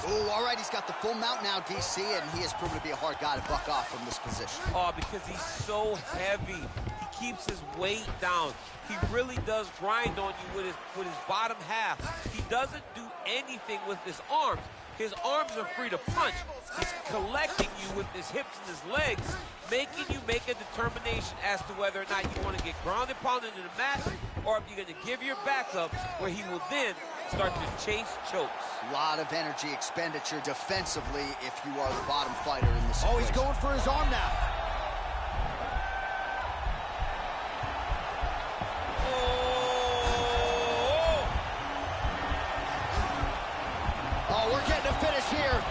Ooh, all right, he's got the full mount now, DC, and he has proven to be a hard guy to buck off from this position. Oh, because he's so heavy. He keeps his weight down. He really does grind on you with his bottom half. He doesn't do anything with his arms. His arms are free to punch. He's collecting you with his hips and his legs, making you make a determination as to whether or not you want to get ground and pounded in the mat, or if you're going to give your back up, where he will then start to chase chokes. A lot of energy expenditure defensively if you are the bottom fighter in this situation. Oh, he's going for his arm now. Oh, we're getting a finish here.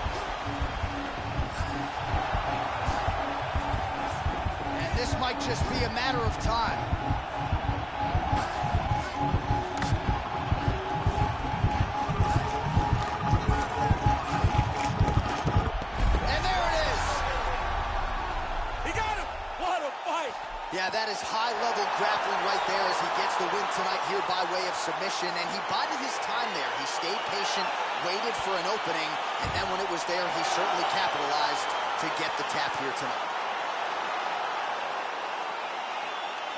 And this might just be a matter of time. And there it is. He got him. What a fight. Yeah, that is high-level grappling right there as he gets the win tonight here by way of submission. And he bided his time there. He stayed patient, waited for an opening, and then when it was there, he certainly capitalized to get the tap here tonight.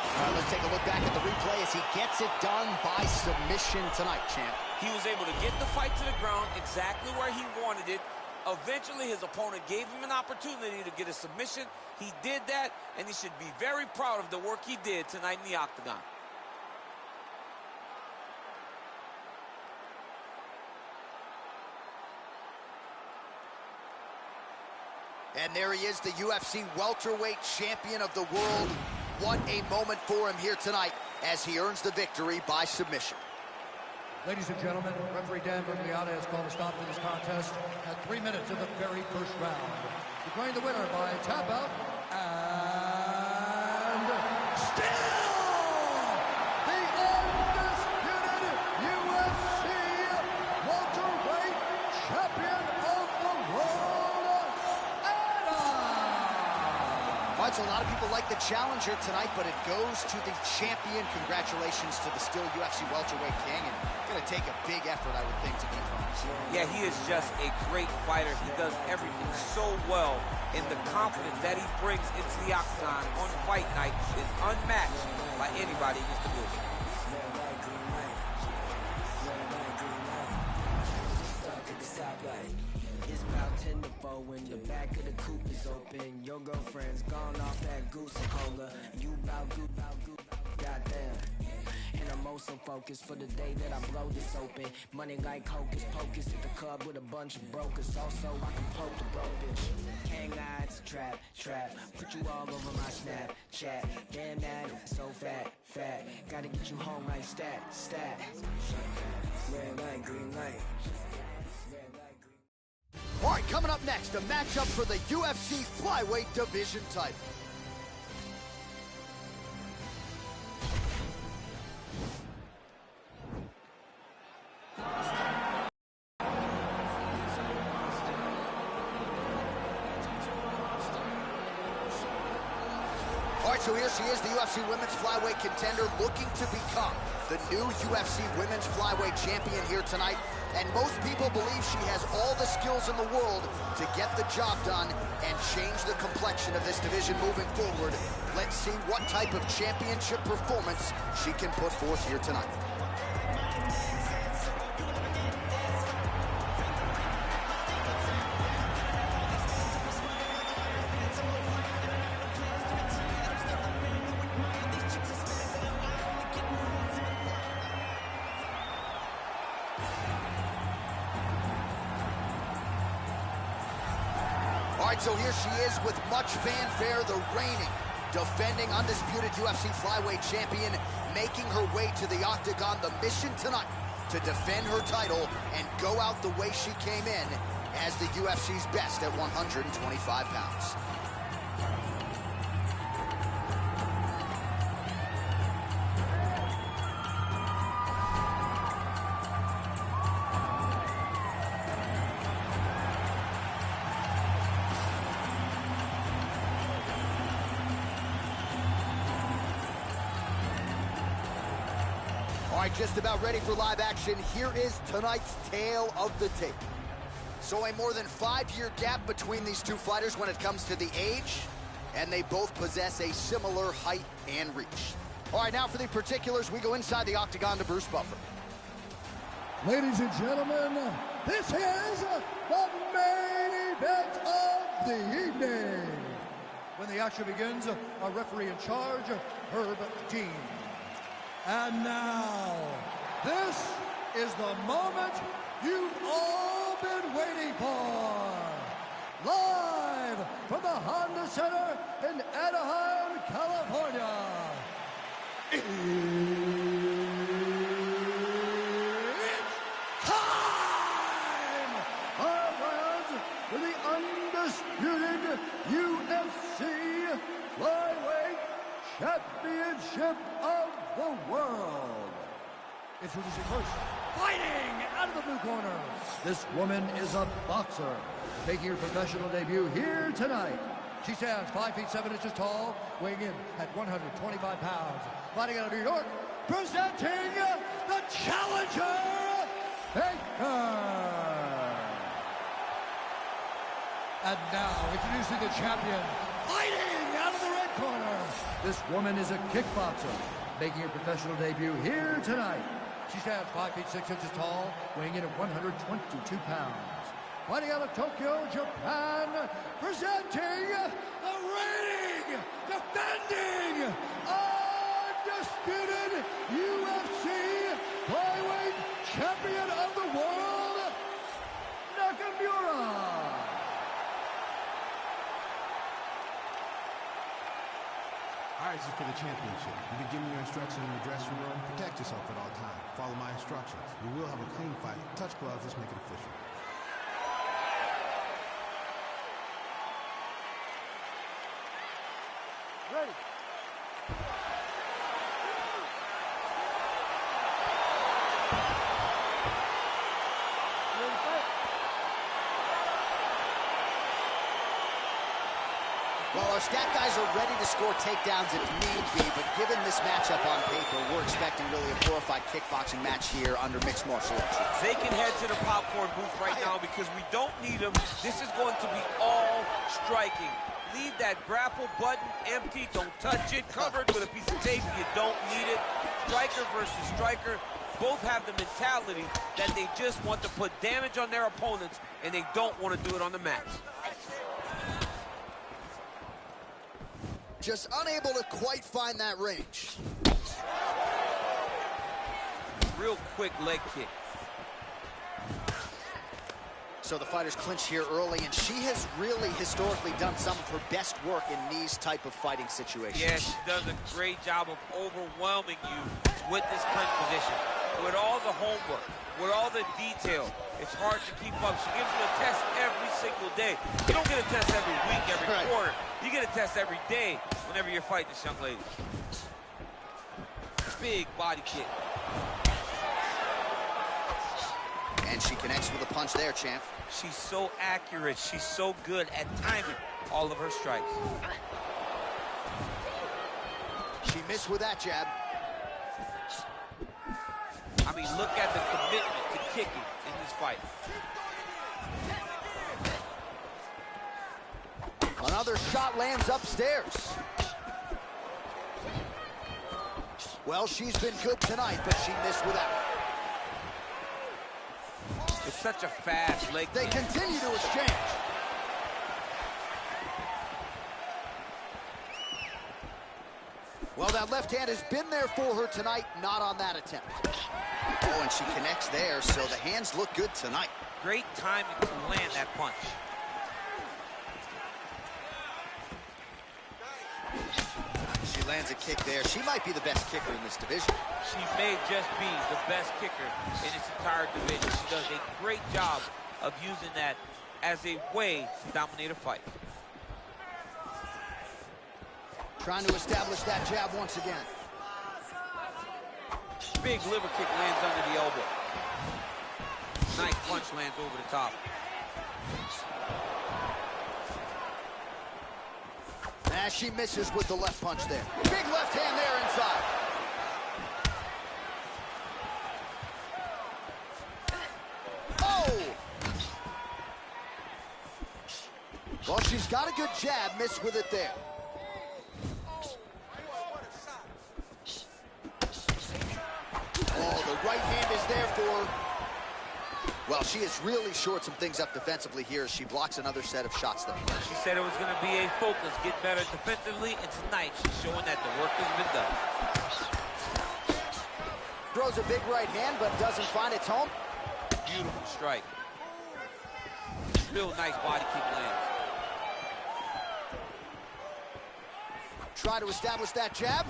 All right, let's take a look back at the replay as he gets it done by submission tonight, champ. He was able to get the fight to the ground exactly where he wanted it. Eventually, his opponent gave him an opportunity to get a submission. He did that, and he should be very proud of the work he did tonight in the octagon. And there he is, the UFC welterweight champion of the world. What a moment for him here tonight as he earns the victory by submission. Ladies and gentlemen, referee Dan Bergliata has called a stop to this contest at 3 minutes of the very first round. Declaring the winner by tap out, and still the undisputed UFC welterweight champion of the world, All right, so a lot of people like the challenger tonight, but it goes to the champion. Congratulations to the still UFC welterweight king, and going to take a big effort, I would think, to beat him. Yeah, he is just a great fighter. He does everything so well, and the confidence that he brings into the octagon on fight night is unmatched by anybody in this division. It's about 10 to 4 when the back of the coupe is open. Your girlfriend's gone off that goose and cola. You bout goddamn. And I'm also focused for the day that I blow this open. Money like hocus pocus at the club with a bunch of brokers. Also, I can poke the broke bitch. Hang eyes, trap. Put you all over my Snapchat. Damn that, so fat. Gotta get you home like stat. Red light, green light. All right, coming up next, a matchup for the UFC flyweight division title. All right, so here she is, the UFC Women's Flyweight contender looking to become the new UFC Women's Flyweight champion here tonight. And most people believe she has all the skills in the world to get the job done and change the complexion of this division moving forward. Let's see what type of championship performance she can put forth here tonight. right, so here she is with much fanfare, the reigning, defending undisputed UFC flyweight champion, making her way to the octagon. The mission tonight, to defend her title and go out the way she came in as the UFC's best at 125 pounds. All right, just about ready for live action. Here is tonight's tale of the tape. So a more than 5-year gap between these two fighters when it comes to the age, and they both possess a similar height and reach. All right, now for the particulars, we go inside the octagon to Bruce Buffer. Ladies and gentlemen, this is the main event of the evening. When the action begins, a referee in charge, Herb Dean. And now, this is the moment you've all been waiting for. Live from the Honda Center in Anaheim, California. It's time! Our friends, for the undisputed UFC Flyweight Championship of the world. Introducing first, fighting out of the blue corner. This woman is a boxer, making her professional debut here tonight. She stands 5 feet 7 inches tall, weighing in at 125 pounds. Fighting out of New York, presenting the challenger, Baker. And now, introducing the champion, fighting out of the red corner. This woman is a kickboxer, making her professional debut here tonight. She stands 5 feet 6 inches tall, weighing in at 122 pounds. Fighting out of Tokyo, Japan, presenting the reigning, defending, undisputed UFC Flyweight Champion of the world, Nakamura. All right, this is for the championship. You've been giving your instructions in the dressing room. Protect yourself at all times. Follow my instructions. We will have a clean fight. Touch gloves. Let's make it official. Ready. Well, our stat guys are ready to score takedowns if need be, but given this matchup on paper, we're expecting really a glorified kickboxing match here under mixed martial arts. They can head to the popcorn booth right now because we don't need them. This is going to be all striking. Leave that grapple button empty. Don't touch it. Covered with a piece of tape. You don't need it. Striker versus striker. Both have the mentality that they just want to put damage on their opponents, and they don't want to do it on the mat. Just unable to quite find that range. Real quick leg kick. So the fighters clinch here early, and she has really historically done some of her best work in these type of fighting situations. Yeah, she does a great job of overwhelming you with this clinch position. With all the homework, with all the detail, it's hard to keep up. She gives you a test every single day. You don't get a test every week, every quarter. You get a test every day whenever you're fighting this young lady. Big body kick. And she connects with a punch there, champ. She's so accurate. She's so good at timing all of her strikes. She missed with that jab. I mean, look at the commitment to kicking in this fight. Another shot lands upstairs. Well, she's been good tonight, but she missed with that. It's such a fast leg They kick. continue to exchange. Well, that left hand has been there for her tonight, not on that attempt. Oh, and she connects there, so the hands look good tonight. Great timing to land that punch. lands a kick there. She might be the best kicker in this division. She may just be the best kicker in this entire division. She does a great job of using that as a way to dominate a fight. Trying to establish that jab once again. Big liver kick lands under the elbow. Nice punch lands over the top. As she misses with the left punch there. Big left hand there inside. Oh! Well, she's got a good jab, missed with it there. Oh, the right hand is there for her. Well, she has really shored some things up defensively here as she blocks another set of shots there. She said it was going to be a focus, get better defensively, and tonight she's showing that the work has been done. Throws a big right hand, but doesn't find its home. Beautiful strike. Still nice body kick lands. Try to establish that jab.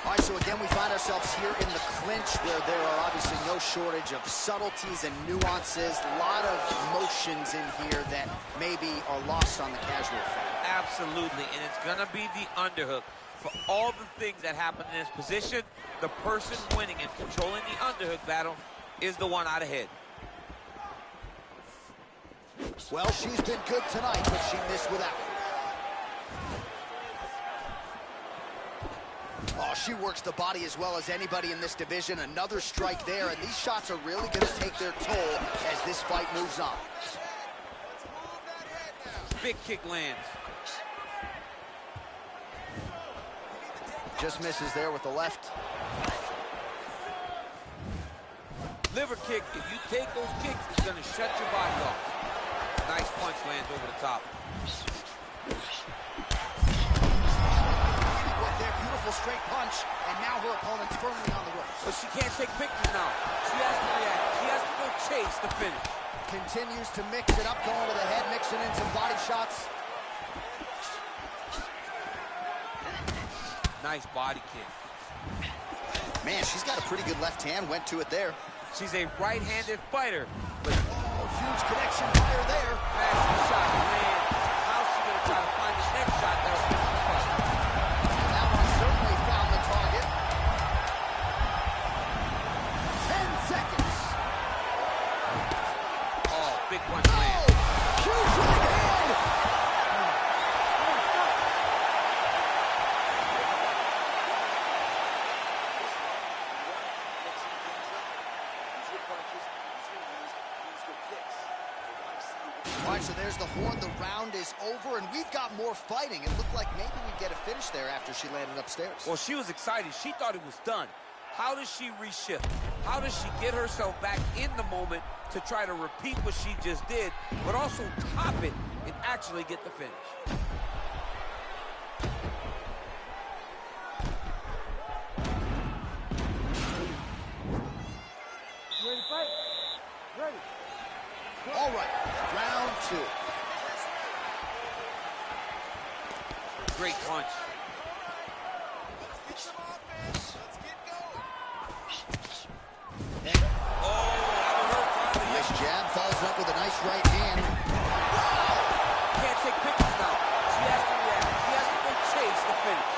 All right, so again, we find ourselves here in the clinch where there are obviously no shortage of subtleties and nuances. A lot of motions in here that maybe are lost on the casual fan. Absolutely, and it's going to be the underhook. For all the things that happen in this position, the person winning and controlling the underhook battle is the one out ahead. Well, she's been good tonight, but she missed without it. Oh, she works the body as well as anybody in this division. Another strike there, and these shots are really going to take their toll as this fight moves on. Big kick lands. Just misses there with the left. Liver kick, if you take those kicks, it's going to shut your body off. Nice punch lands over the top. Beautiful straight punch, and now her opponent's firmly on the ropes. But she can't take pictures now. She has to react. She has to go chase the finish. Continues to mix it up, going to the head, mixing in some body shots. Nice body kick. Man, she's got a pretty good left hand, went to it there. She's a right-handed fighter. But huge connection fire there. Massive shot, man. How's she going to try to find the next shot that'll finish the fight? That one certainly found the target. 10 seconds. Oh, big punch land. Huge right hand. All right, so there's the horn. The round is over, and we've got more fighting. It looked like maybe we'd get a finish there after she landed upstairs. Well, she was excited. She thought it was done. How does she reshift? How does she get herself back in the moment to try to repeat what she just did, but also top it and actually get the finish? Ready to fight? Ready. All right, round two. Great punch. Nice jab, follows up with a nice right hand. Can't take pictures now. She has to react. She has to go chase the finish.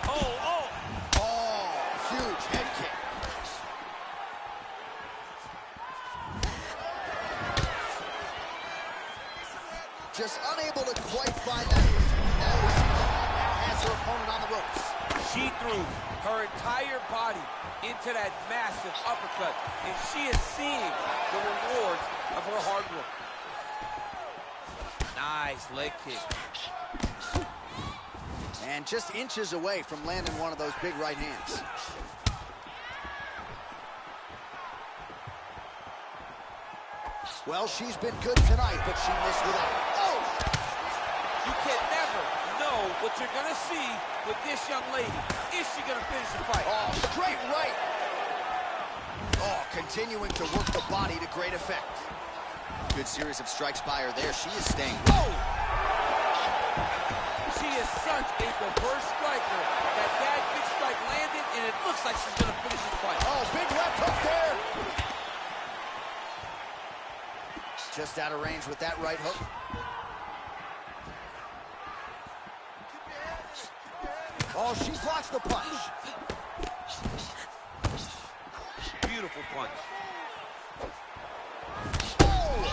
Oh, huge head kick. Just unable to quite find that. Now has her opponent on the ropes. She threw her entire body into that massive uppercut, and she is seeing the rewards of her hard work. Nice leg kick. And just inches away from landing one of those big right hands. Well, she's been good tonight, but she missed without it. Oh! You can never know what you're going to see with this young lady. Is she going to finish the fight? Oh, straight right. Oh, continuing to work the body to great effect. Good series of strikes by her there. She is staying. Oh! She is such a diverse striker that big strike landed, and it looks like she's going to finish this fight. Oh, big left hook there. Just out of range with that right hook. Oh, she blocks the punch. Beautiful punch. Oh!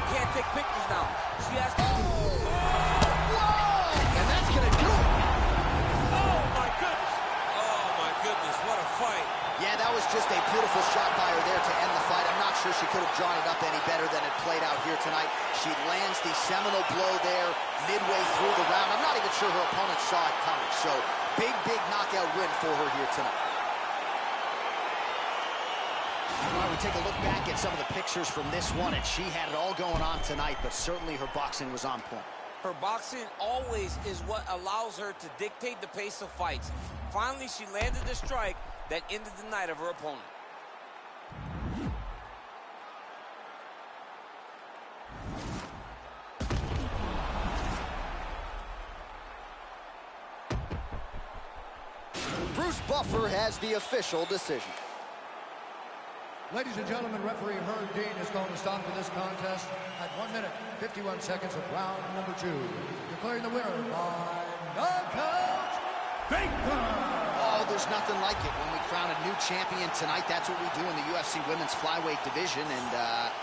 Can't take pictures now. She has to... Whoa! And that's going to do it. Oh, my goodness. Oh, my goodness. What a fight. Yeah, that was just a beautiful shot by her there to end the fight. I'm not sure she could have drawn it up any better than it played out here tonight. She lands the seminal blow there midway through the round. I'm not even sure her opponent saw it coming. So, big knockout win for her here tonight. All right, we take a look back at some of the pictures from this one, and she had it all going on tonight, but certainly her boxing was on point. Her boxing always is what allows her to dictate the pace of fights. Finally, she landed the strike that ended the night of her opponent. Bruce Buffer has the official decision. Ladies and gentlemen, referee Herb Dean is going to stop for this contest at 1 minute, 51 seconds of round number 2. Declaring the winner by knockout, Baker! Oh, there's nothing like it. When we crown a new champion tonight, that's what we do in the UFC women's flyweight division, and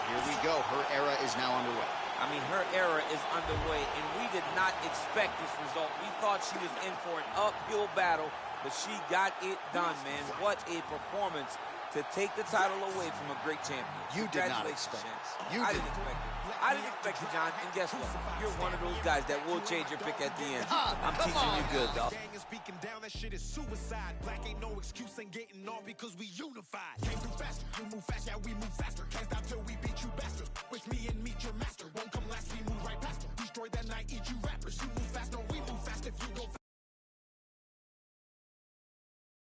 here we go. Her era is now underway. I mean, her era is underway, and we did not expect this result. We thought she was in for an uphill battle, but she got it done, man. What a performance to take the title away from a great champion. You did not expect it. I didn't expect it. I didn't expect it, John. And guess what? You're one of those guys that will change your pick at the end. I'm teaching you good, dog. Gang is speaking down, that shit is suicide. Black ain't no excuse, ain't getting off because we unified. Can't do faster, you move fast, yeah, we move faster. Can't stop till we beat you bastards. Wish me and me